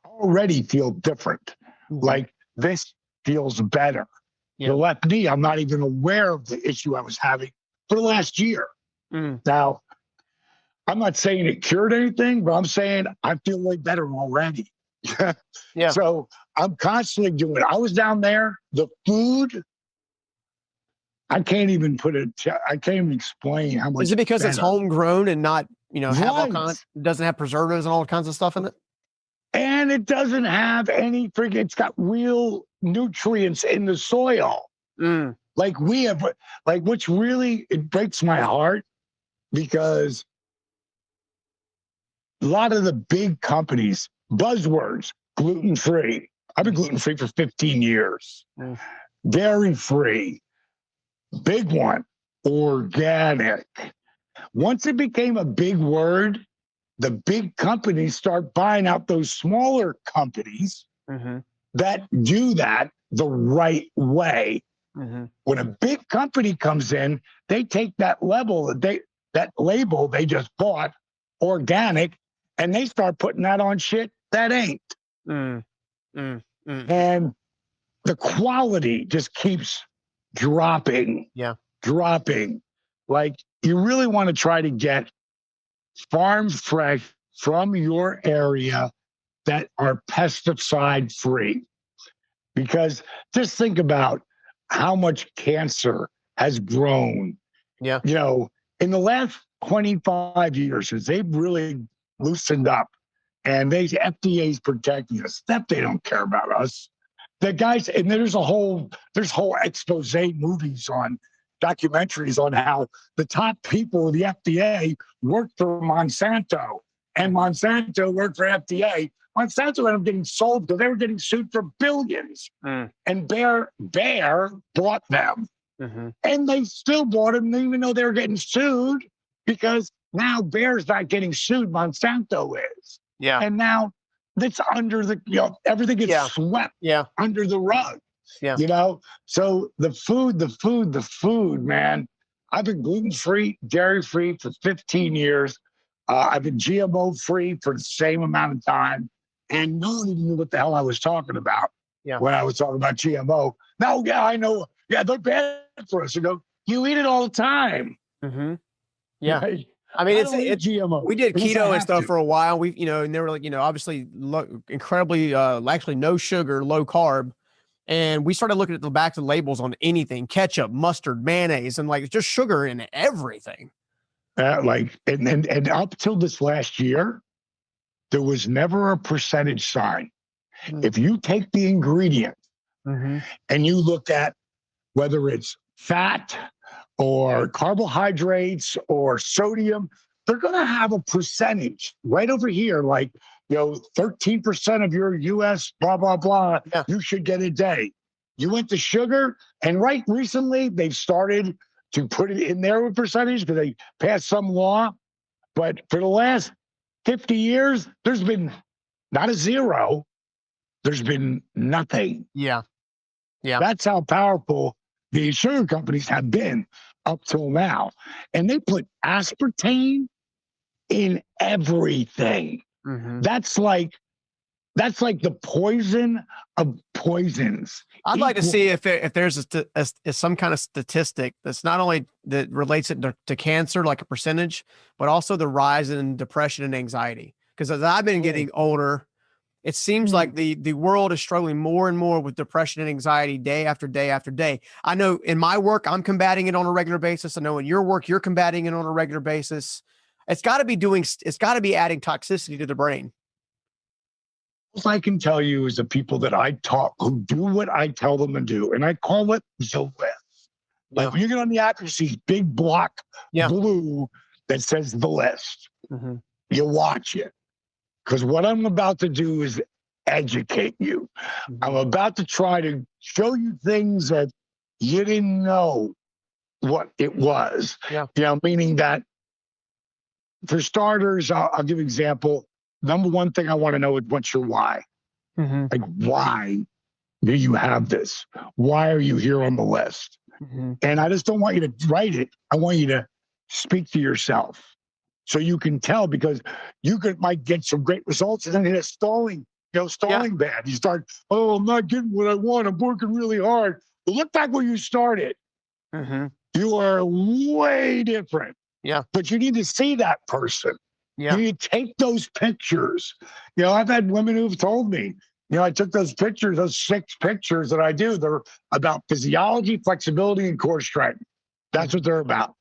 Already feel different. Like this feels better. The left knee, I'm not even aware of the issue I was having for the last year. Now, I'm not saying it cured anything, but I'm saying I feel way better already. So I'm constantly doing it. I was down there, the food, I can't even I can't even explain how much. Is it because better. It's homegrown and not, doesn't have preservatives and all kinds of stuff in it? And it doesn't have any it's got real nutrients in the soil. Like we have, like which really, it breaks my heart because a lot of the big companies, buzzwords, gluten-free. I've been gluten-free for 15 years. Dairy-free. Big one, organic. Once it became a big word, the big companies start buying out those smaller companies that do that the right way. When a big company comes in, they take that label they just bought, organic, and they start putting that on shit that ain't. And the quality just keeps dropping. Dropping. Like you really want to try to get farm fresh from your area that are pesticide free. Because just think about how much cancer has grown. You know, in the last 25 years, since they've really loosened up and FDA's protecting us, that they don't care about us. The guys, and there's whole expose movies on documentaries on how the top people of the FDA worked for Monsanto and Monsanto worked for FDA. Monsanto ended up getting sold because they were getting sued for billions. And Bayer bought them. And they still bought them even though they were getting sued because now Bayer's not getting sued, Monsanto is. And now that's under the, everything gets swept under the rug. You know, so the food, man. I've been gluten-free, dairy-free for 15 years. I've been GMO-free for the same amount of time. And no one even knew what the hell I was talking about when I was talking about GMO. Now, I know. Yeah, they're bad for us. You know, you eat it all the time. Right? I mean, it's GMO. We did keto and stuff for a while. And they were like, obviously incredibly, actually no sugar, low carb. And we started looking at the back of the labels on anything, ketchup, mustard, mayonnaise, and like just sugar in everything. And up till this last year, there was never a percentage sign. If you take the ingredient and you look at whether it's fat or carbohydrates or sodium, they're going to have a percentage right over here, like, 13% of your U.S. blah, blah, blah, you should get a day. You went to sugar, and right recently they've started to put it in there with percentage because they passed some law. But for the last 50 years, there's been not a zero. There's been nothing. That's how powerful the sugar companies have been up till now. And they put aspartame in everything. That's like the poison of poisons. I'd like to see if there's some kind of statistic that's not only that relates it to cancer, like a percentage, but also the rise in depression and anxiety. Because as I've been getting older, it seems like the world is struggling more and more with depression and anxiety day after day after day. I know in my work, I'm combating it on a regular basis. I know in your work, you're combating it on a regular basis. It's got to be adding toxicity to the brain. I can tell you is the people that I talk who do what I tell them to do, and I call it the list. Like when you get on the app, you see big block blue that says the list. You watch it. Because what I'm about to do is educate you. I'm about to try to show you things that you didn't know what it was. You know, meaning that for starters, I'll give an example. Number one thing I want to know is what's your why? Like, why do you have this? Why are you here on the list? And I just don't want you to write it. I want you to speak to yourself. So you can tell, because you might get some great results and then hit a stalling bad. You start, I'm not getting what I want. I'm working really hard. But look back where you started. You are way different. But you need to see that person. You need to take those pictures. You know, I've had women who've told me, you know, I took those pictures, those 6 pictures that I do. They're about physiology, flexibility, and core strength. That's what they're about.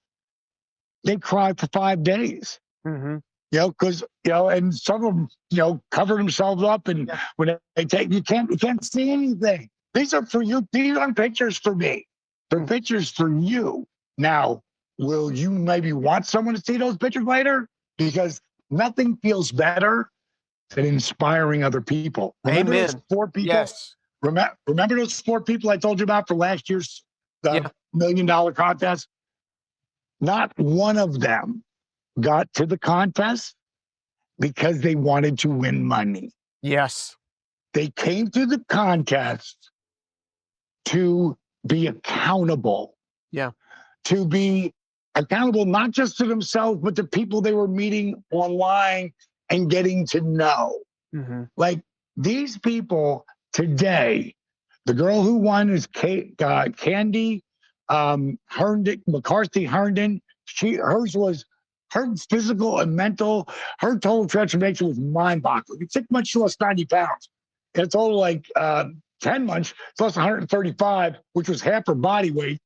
They cry for 5 days, you know, because, you know, and some of them, you know, cover themselves up. And when they take, you can't see anything. These are for you. These aren't pictures for me. They're pictures for you. Now, will you maybe want someone to see those pictures later? Because nothing feels better than inspiring other people. Remember those 4 people? Yes. Remember those 4 people I told you about for last year's $1 million contest? Not one of them got to the contest because they wanted to win money. Yes. They came to the contest to be accountable. To be accountable not just to themselves, but to people they were meeting online and getting to know. Like these people today, the girl who won is Candy McCarthy Herndon. Her physical and mental, her total transformation was mind-boggling. In 6 months, she lost 90 pounds. And it's all like 10 months, she lost 135, which was half her body weight.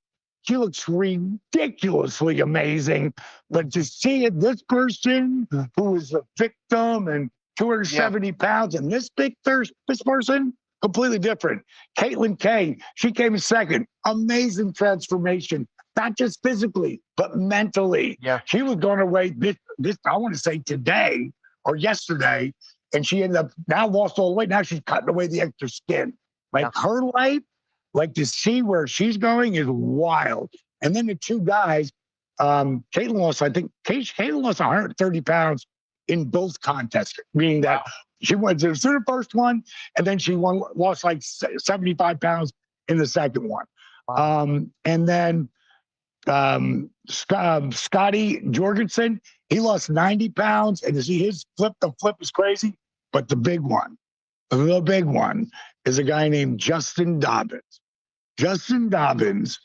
She looks ridiculously amazing. But to see it, this person who was a victim and 270 pounds, and this person, completely different. Caitlin Kay, she came in second. Amazing transformation, not just physically, but mentally. She was going away this I want to say today or yesterday, and she ended up now lost all the weight. Now she's cutting away the extra skin. Like her life, like to see where she's going is wild. And then the 2 guys, Caitlin lost 130 pounds in both contests, meaning that she went to the first one, and then she lost like 75 pounds in the second one. And then Scotty Jorgensen, he lost 90 pounds, and to see his flip, the flip is crazy. But the big one is a guy named Justin Dobbins. Justin Dobbins,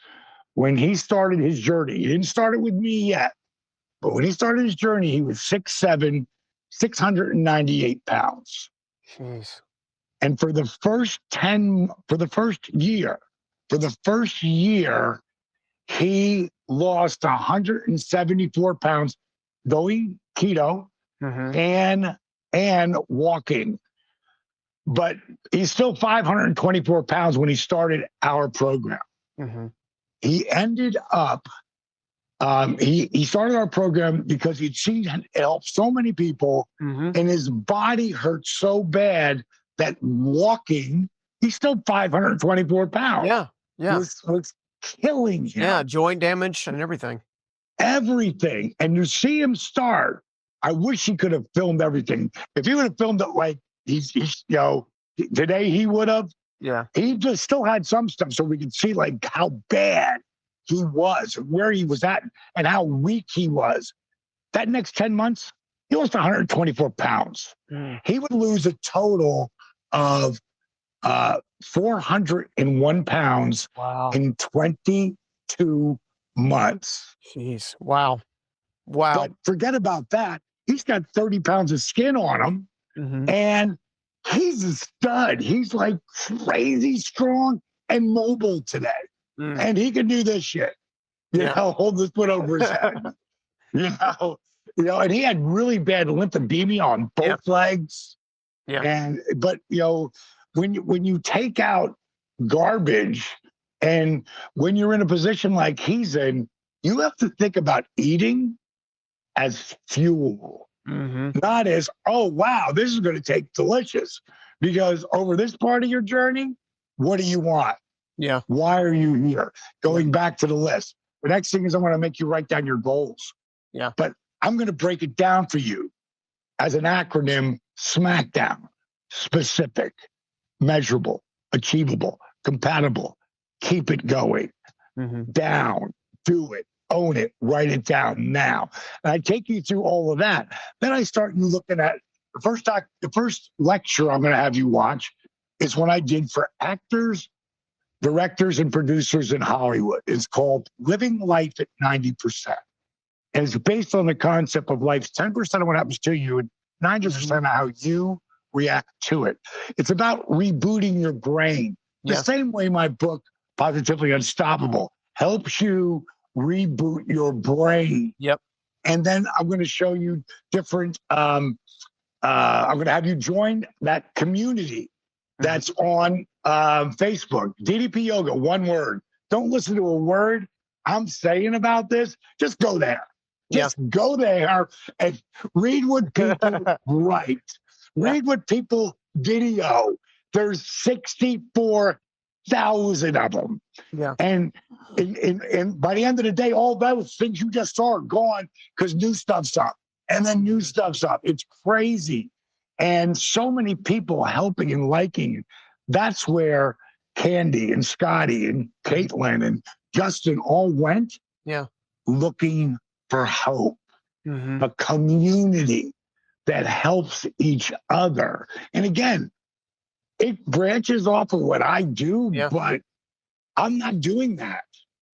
when he started his journey, he didn't start it with me yet, but when he started his journey, he was 6'7", 698 pounds. Jeez. And for the first year, he lost 174 pounds going keto and walking. But he's still 524 pounds when he started our program. He ended up, he started our program because he'd seen it help so many people, and his body hurt so bad that walking, he's still 524 pounds. Was killing him. Joint damage and everything. Everything. And to see him start, I wish he could have filmed everything. If he would have filmed it like he's you know, today he would have. He just still had some stuff so we could see like how bad he was, where he was at, and how weak he was. That next 10 months, he lost 124 pounds. He would lose a total of 401 pounds in 22 months. Jeez. Wow. But forget about that. He's got 30 pounds of skin on him, and he's a stud. He's like crazy strong and mobile today. And he can do this shit. You know, hold this foot over his head. you know, and he had really bad lymphedema on both legs. Yeah. But when you take out garbage, and when you're in a position like he's in, you have to think about eating as fuel, not as, oh, wow, this is going to take delicious. Because over this part of your journey, what do you want? Yeah. Why are you here? Going back to the list. The next thing is I'm going to make you write down your goals. Yeah. But I'm going to break it down for you as an acronym: SmackDown, specific, measurable, achievable, compatible, keep it going, down, do it, own it, write it down now. And I take you through all of that. Then I start you looking at the first lecture I'm going to have you watch is one I did for actors, directors, and producers in Hollywood. It's called Living Life at 90%. And it's based on the concept of life's 10% of what happens to you and 90% of how you react to it. It's about rebooting your brain. The same way my book, Positively Unstoppable, helps you reboot your brain. Yep. And then I'm going to show you different, I'm going to have you join that community that's on Facebook. DDP Yoga, one word. Don't listen to a word I'm saying about this. Just go there. Just go there and read what people write. Read what people video. There's 64,000 of them. Yeah. And by the end of the day, all those things you just saw are gone because new stuff's up. And then new stuff's up. It's crazy. And so many people helping and liking. That's where Candy and Scotty and Caitlin and Justin all went. Yeah. Looking for hope, a community that helps each other. And again, it branches off of what I do, but I'm not doing that.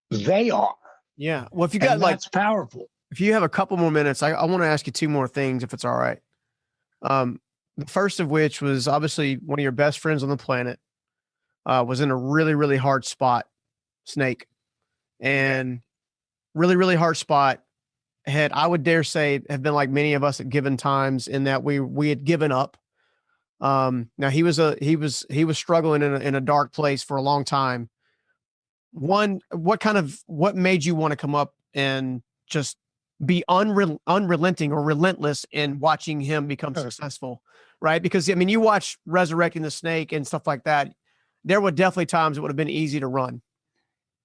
They are. Yeah. Well, if you got that's powerful. If you have a couple more minutes, I want to ask you two more things, if it's all right. The first of which was obviously one of your best friends on the planet was in a really, really hard spot, Snake, and really, really hard spot. Had, I would dare say, have been like many of us at given times in that we had given up. Now he was struggling in a dark place for a long time. One, what made you want to come up and just be unrelenting or relentless in watching him become successful, right? Because I mean, you watch Resurrecting the Snake and stuff like that. There were definitely times it would have been easy to run,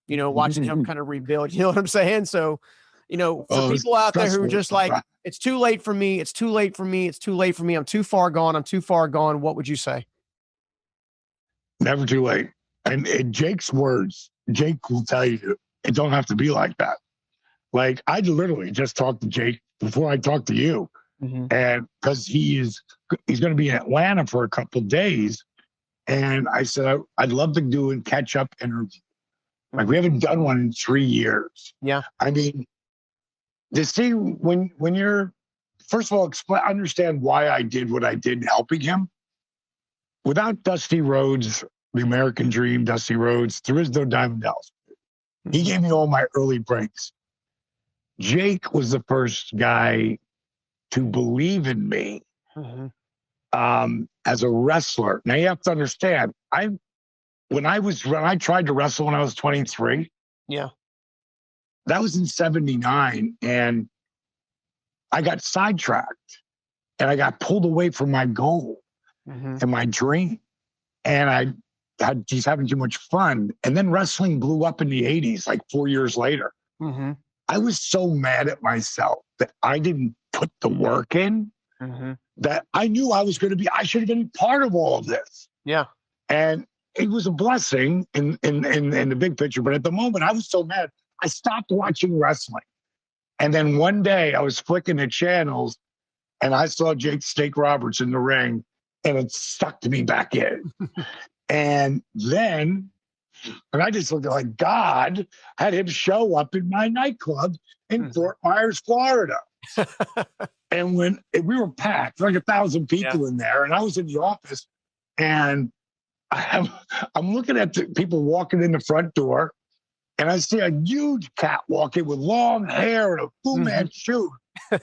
watching him kind of rebuild, you know what I'm saying? So, for people out there who are just like, it's too late for me. It's too late for me. It's too late for me. I'm too far gone. I'm too far gone. What would you say? Never too late. And in Jake's words, Jake will tell you it don't have to be like that. Like, I literally just talked to Jake before I talked to you. And because he's going to be in Atlanta for a couple of days. And I said, I'd love to do a catch-up interview. Like, we haven't done one in 3 years. Yeah. I mean, to see when you're, first of all, understand why I did what I did helping him. Without Dusty Rhodes, the American Dream, Dusty Rhodes, there is no Diamond Dallas. He gave me all my early breaks. Jake was the first guy to believe in me as a wrestler. Now you have to understand, when I tried to wrestle when I was 23. Yeah. That was in 79, and I got sidetracked and I got pulled away from my goal and my dream. And I had just having too much fun. And then wrestling blew up in the 80s, like 4 years later. I was so mad at myself that I didn't put the work in, that I knew I should have been part of all of this. Yeah. And it was a blessing in the big picture. But at the moment, I was so mad, I stopped watching wrestling. And then one day I was flicking the channels and I saw Jake Snake Roberts in the ring, and it sucked me back in. And I just looked like God had him show up in my nightclub in Fort Myers, Florida. And when we were packed, like 1,000 people in there, and I was in the office, and I'm looking at the people walking in the front door, and I see a huge cat walking with long hair and a Fu Manchu.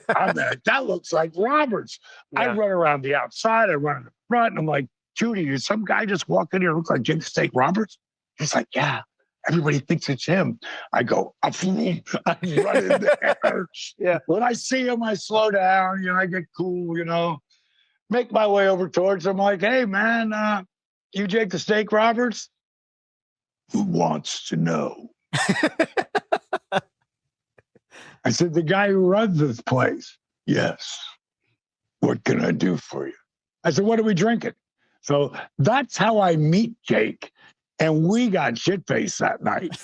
I'm like, that looks like Roberts. I run around the outside, I run in the front. And I'm like, Judy, did some guy just walk in here look like Jake the Snake Roberts? He's like, yeah. Everybody thinks it's him. I go, I'm running there. Yeah. When I see him, I slow down. You know, I get cool. You know, make my way over towards him. Like, hey, man, you Jake the Snake Roberts? Who wants to know? I said, the guy who runs this place. Yes. What can I do for you? I said, what are we drinking? So that's how I meet Jake. And we got shit-faced that night.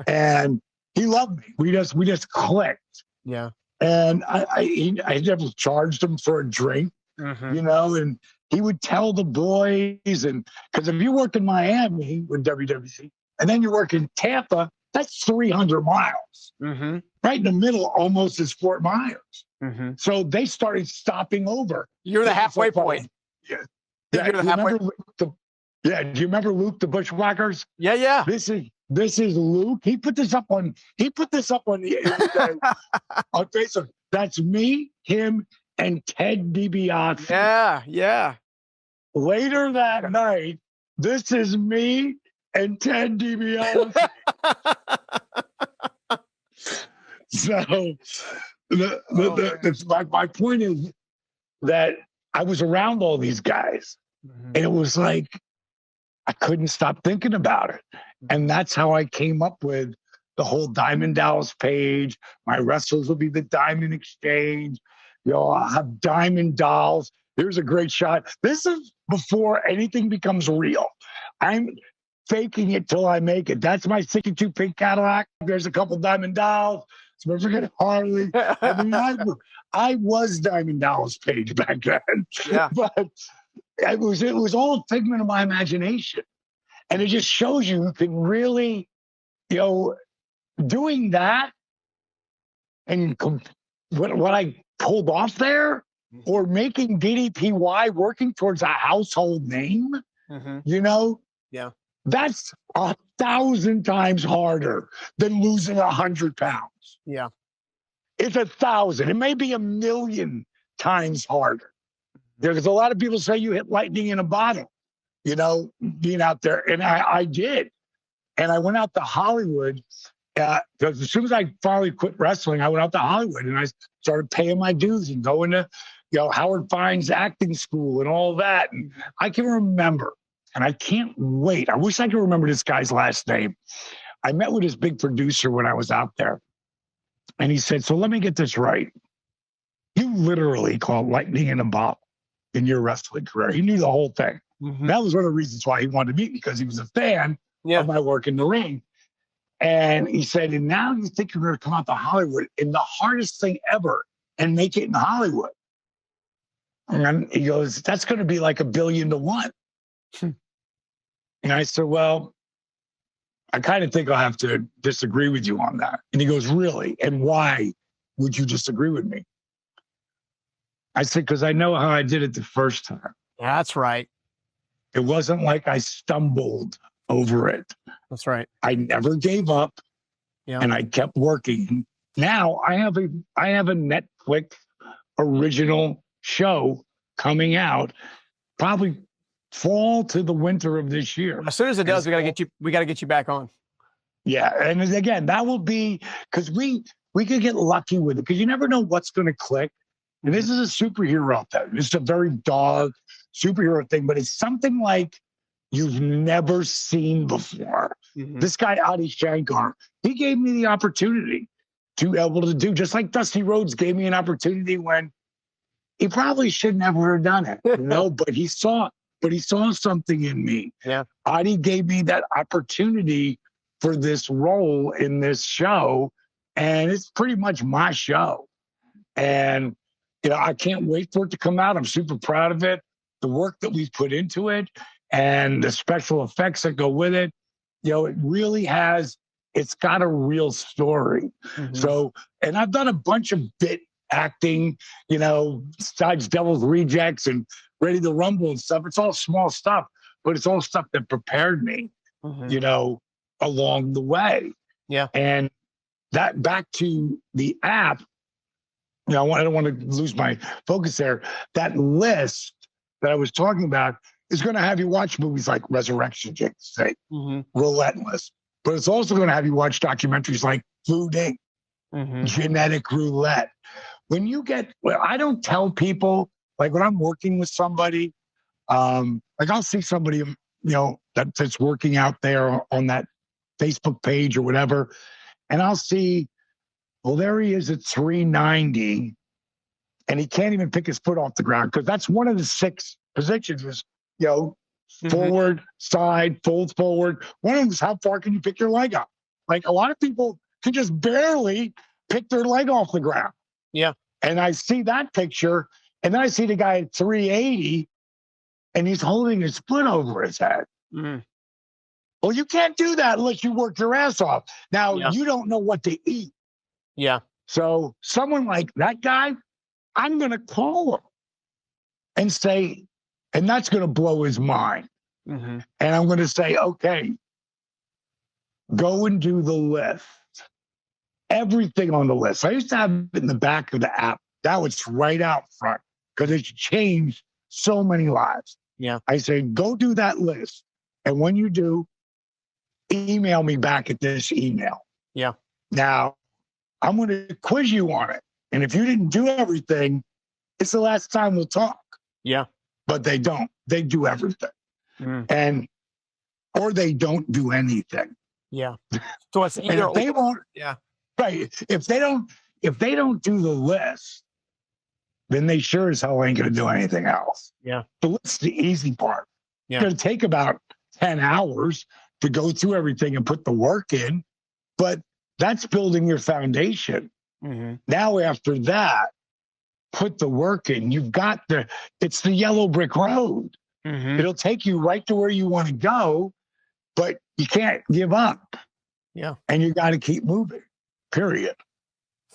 And he loved me. We just clicked. Yeah. And I never charged him for a drink, you know, and he would tell the boys. And because if you work in Miami with WWE and then you work in Tampa, that's 300 miles. Right in the middle almost is Fort Myers. So they started stopping over. You're the halfway point. Yeah. You're the halfway point. Do you remember Luke the Bushwhackers? Yeah, yeah. This is Luke. He put this up on the on Facebook. That's me, him, and Ted DiBiase. Yeah, yeah. Later that night, this is me and Ted DiBiase. So my point is that I was around all these guys, and it was like I couldn't stop thinking about it. And that's how I came up with the whole Diamond Dallas page. My wrestlers will be the Diamond Exchange. You know, I'll have Diamond Dolls. Here's a great shot. This is before anything becomes real. I'm faking it till I make it. That's my 62 pink Cadillac. There's a couple Diamond Dolls. So forget Harley. I mean, I was Diamond Dallas page back then. Yeah. But it was all a figment of my imagination. And it just shows you can really, you know, doing that and what I pulled off there, or making DDPY working towards a household name, you know, yeah, that's 1,000 times harder than losing 100 pounds. Yeah. It's 1,000. It may be 1,000,000 times harder. There's a lot of people say you hit lightning in a bottle, you know, being out there. And I did. And I went out to Hollywood because as soon as I finally quit wrestling, I went out to Hollywood and I started paying my dues and going to, you know, Howard Fine's acting school and all that. And I can remember, and I can't wait. I wish I could remember this guy's last name. I met with his big producer when I was out there. And he said, so let me get this right. You literally caught lightning in a bottle in your wrestling career. He knew the whole thing. That was one of the reasons why he wanted to meet me, because he was a fan of my work in the ring. And he said, and now you think you're going to come out to Hollywood in the hardest thing ever and make it in Hollywood. And he goes, that's going to be like 1,000,000,000 to 1. And I said, well, I kind of think I'll have to disagree with you on that. And he goes, really? And why would you disagree with me? I said, because I know how I did it the first time. Yeah, that's right. It wasn't like I stumbled over it. That's right. I never gave up, and I kept working. Now I have a Netflix original show coming out, probably fall to the winter of this year. As soon as it does, we got to get you back on. Yeah, and again, that will be because we could get lucky with it, because you never know what's going to click. And this is a superhero thing. It's a very dark superhero thing, but it's something like you've never seen before. This guy, Adi Shankar, he gave me the opportunity to be able to do, just like Dusty Rhodes gave me an opportunity when he probably should never have done it, you know, but he saw something in me. Yeah. Adi gave me that opportunity for this role in this show, and it's pretty much my show. And you know, I can't wait for it to come out. I'm super proud of it. The work that we've put into it and the special effects that go with it, you know, it really has, it's got a real story. So, and I've done a bunch of bit acting, you know, besides Devil's Rejects and Ready to Rumble and stuff. It's all small stuff, but it's all stuff that prepared me, you know, along the way. Yeah. And that, back to the app, you know, I don't want to lose my focus there. That list that I was talking about is going to have you watch movies like Resurrection, Jake, say, Relentless. But it's also going to have you watch documentaries like Food Inc., Genetic Roulette. When you get, well, I don't tell people, like when I'm working with somebody, like I'll see somebody, you know, that's working out there on that Facebook page or whatever, and I'll see, well, there he is at 390, and he can't even pick his foot off the ground because that's one of the 6 positions is, you know, forward, side, fold forward. One of them is how far can you pick your leg up? Like a lot of people can just barely pick their leg off the ground. Yeah. And I see that picture, and then I see the guy at 380, and he's holding his foot over his head. Well, you can't do that unless you work your ass off. Now, you don't know what to eat. Yeah. So someone like that guy, I'm going to call him and say, and that's going to blow his mind. And I'm going to say, okay, go and do the lift. Everything on the list. I used to have it in the back of the app. That was right out front because it's changed so many lives. Yeah. I say, go do that list. And when you do, email me back at this email. Yeah. Now, I'm going to quiz you on it. And if you didn't do everything, it's the last time we'll talk. Yeah. But they don't. They do everything. And, or they don't do anything. Yeah. So it's either if they won't. Yeah. Right. If they don't do the list, then they sure as hell ain't going to do anything else. Yeah. The list's the easy part. Yeah. It's going to take about 10 hours to go through everything and put the work in, but that's building your foundation. Now, after that, put the work in. You've got it's the yellow brick road. It'll take you right to where you want to go, but you can't give up. Yeah. And you got to keep moving, period.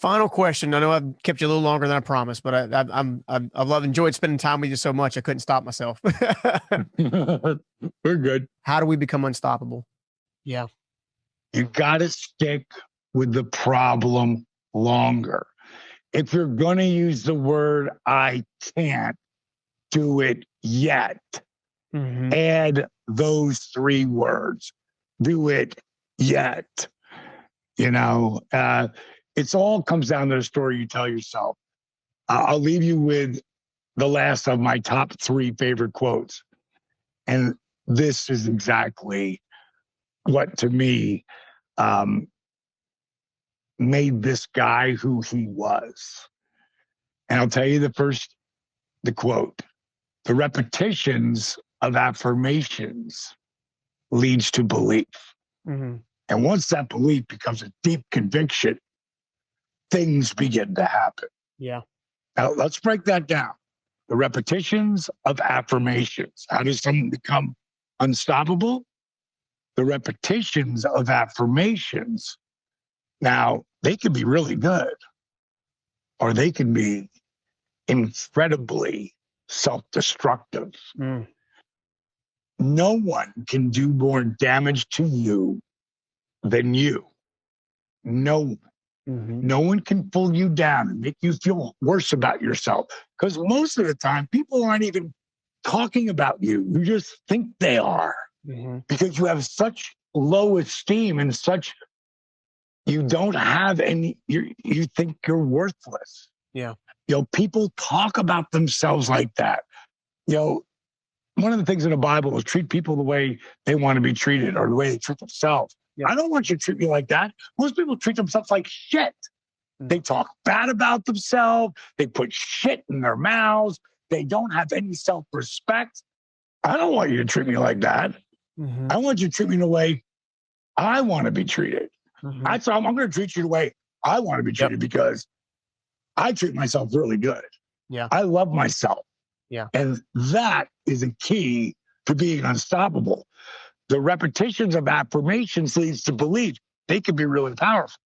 Final question. I know I've kept you a little longer than I promised, but I've enjoyed spending time with you so much. I couldn't stop myself. We're good. How do we become unstoppable? Yeah. You got to stick with the problem longer. If you're going to use the word, I can't do it yet, add those 3 words, do it yet. You know, it's all comes down to the story you tell yourself. I'll leave you with the last of my top 3 favorite quotes. And this is exactly what, to me, made this guy who he was. And I'll tell you the quote: the repetitions of affirmations leads to belief. And once that belief becomes a deep conviction, things begin to happen. Yeah. Now, let's break that down. The repetitions of affirmations. How does someone become unstoppable? The repetitions of affirmations. Now, they can be really good, or they can be incredibly self-destructive. No one can do more damage to you than you. No one. No one can pull you down and make you feel worse about yourself. Because most of the time, people aren't even talking about you. You just think they are. Because you have such low esteem and you don't have any, you think you're worthless. Yeah. You know, people talk about themselves like that. You know, one of the things in the Bible is treat people the way they want to be treated or the way they treat themselves. Yeah. I don't want you to treat me like that. Most people treat themselves like shit. They talk bad about themselves. They put shit in their mouths. They don't have any self-respect. I don't want you to treat me like that. I want you to treat me the way I want to be treated. I'm going to treat you the way I want to be treated because I treat myself really good. Yeah. I love myself. Yeah. And that is a key to being unstoppable. The repetitions of affirmations leads to belief. They can be really powerful.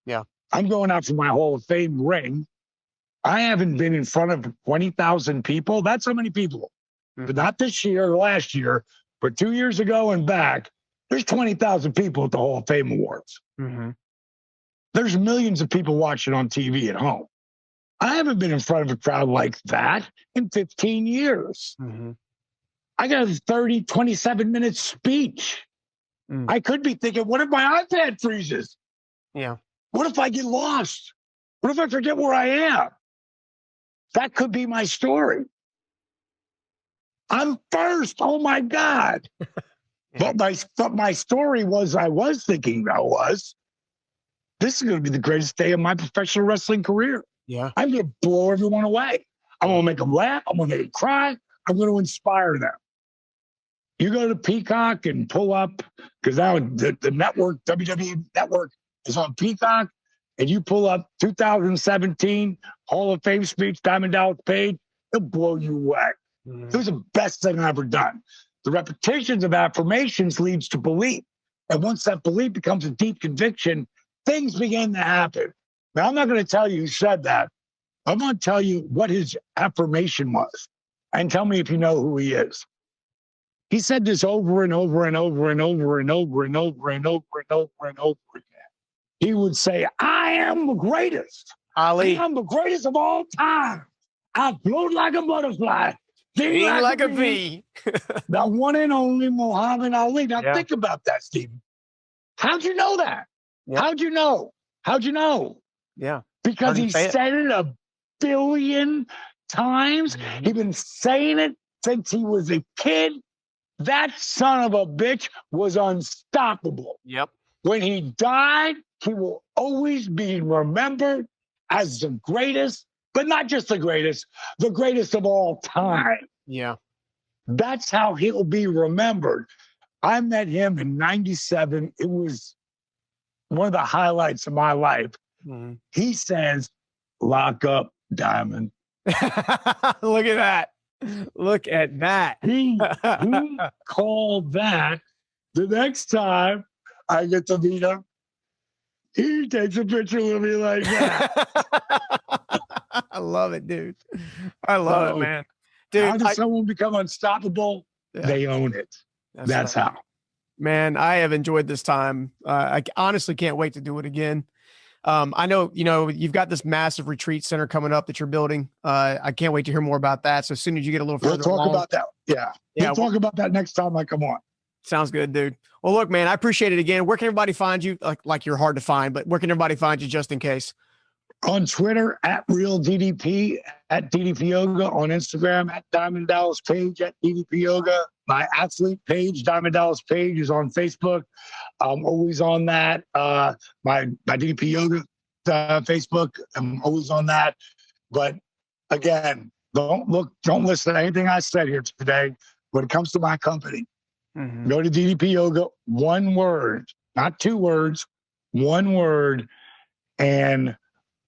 Yeah. I'm going out for my Hall of Fame ring. I haven't been in front of 20,000 people. That's how many people. But not this year or last year, but 2 years ago and back, there's 20,000 people at the Hall of Fame Awards. There's millions of people watching on TV at home. I haven't been in front of a crowd like that in 15 years. Mm-hmm. I got a 27-minute speech. I could be thinking, what if my iPad freezes? Yeah. What if I get lost? What if I forget where I am? That could be my story. I'm first. Oh my God. Yeah. But my story was, I was thinking this is going to be the greatest day of my professional wrestling career. Yeah. I'm going to blow everyone away. I'm going to make them laugh. I'm going to make them cry. I'm going to inspire them. You go to Peacock and pull up, because now the network, WWE Network, is on Peacock, and you pull up 2017 Hall of Fame speech, Diamond Dallas Page, it'll blow you away. It was the best thing I've ever done. The repetitions of affirmations leads to belief. And once that belief becomes a deep conviction, things begin to happen. Now, I'm not going to tell you who said that. I'm going to tell you what his affirmation was. And tell me if you know who he is. He said this over and over and over and over and over and over and over and over and over again. He would say, I am the greatest. Ali. I am the greatest of all time. I float like a butterfly. Sting like a bee. The one and only Muhammad Ali. Now think about that, Stephen. How'd you know that? Yeah. How'd you know? How'd you know? Yeah. Because he said it 1 billion times. Mm-hmm. He's been saying it since he was a kid. That son of a bitch was unstoppable. Yep. When he died, he will always be remembered as the greatest, but not just the greatest of all time. Yeah. That's how he'll be remembered. I met him in 97. It was one of the highlights of my life. Mm-hmm. He says, lock up, Diamond. Look at that. Look at that. He called that. The next time I get to meet him, he takes a picture with me like that. I love it, dude. I love it, man. Dude, how does someone become unstoppable? Yeah. They own it. That's how. Man, I have enjoyed this time. I honestly can't wait to do it again. I know, you've got this massive retreat center coming up that you're building. I can't wait to hear more about that. So as soon as you get a little further we'll talk about that. Yeah. We'll talk about that next time I come on. Sounds good, dude. Well, look, man, I appreciate it again. Where can everybody find you? Like you're hard to find, but where can everybody find you just in case? On Twitter, @RealDDP, @DDP Yoga. On Instagram, @Diamond Dallas Page, @DDP Yoga. My athlete page, Diamond Dallas Page, is on Facebook. I'm always on that. My DDP Yoga Facebook, I'm always on that. But again, don't listen to anything I said here today. When it comes to my company, go to DDP Yoga, one word, not two words, one word, and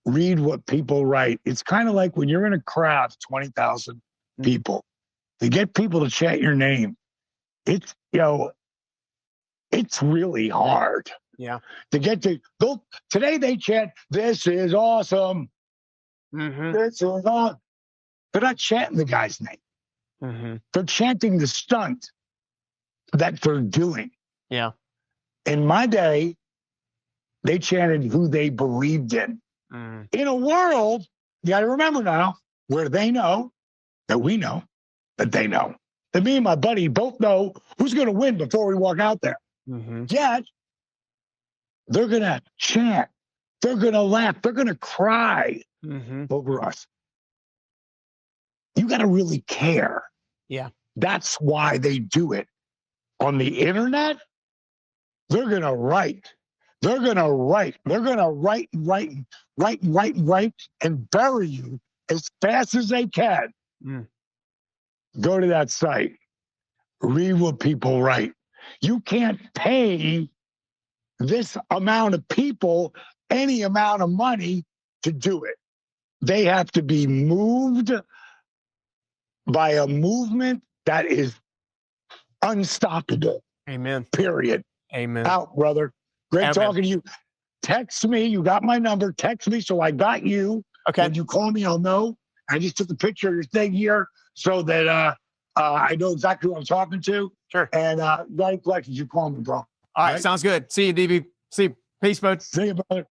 read what people write. It's kind of like when you're in a crowd of 20,000 people, to get people to chant your name. It's, it's really hard. Yeah. To get to go today, they chant, "This is awesome." This is awesome. They're not chanting the guy's name. They're chanting the stunt that they're doing. Yeah. In my day, they chanted who they believed in. In a world, you got to remember now, where they know that we know that they know that me and my buddy both know who's going to win before we walk out there. Yet, they're going to chant. They're going to laugh. They're going to cry over us. You got to really care. Yeah. That's why they do it. On the internet, they're going to write. They're going to write. They're going to write, and bury you as fast as they can. Go to that site. Read what people write. You can't pay this amount of people any amount of money to do it. They have to be moved by a movement that is unstoppable. Amen. Period. Amen. Out, brother. Great talking to you. Text me. You got my number. Text me so I got you. Okay. When you call me, I'll know. I just took a picture of your thing here so that I know exactly who I'm talking to. Sure. And got any questions, you call me, bro. All right. Sounds good. See you, DB. See you. Peace, bud. See you, brother.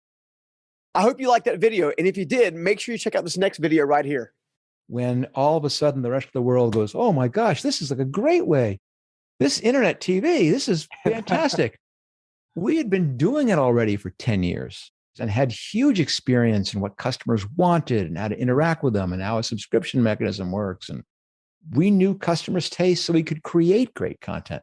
I hope you liked that video. And if you did, make sure you check out this next video right here. When all of a sudden the rest of the world goes, oh my gosh, this is like a great way. This internet TV, this is fantastic. We had been doing it already for 10 years and had huge experience in what customers wanted and how to interact with them and how a subscription mechanism works. And we knew customers' tastes, so we could create great content.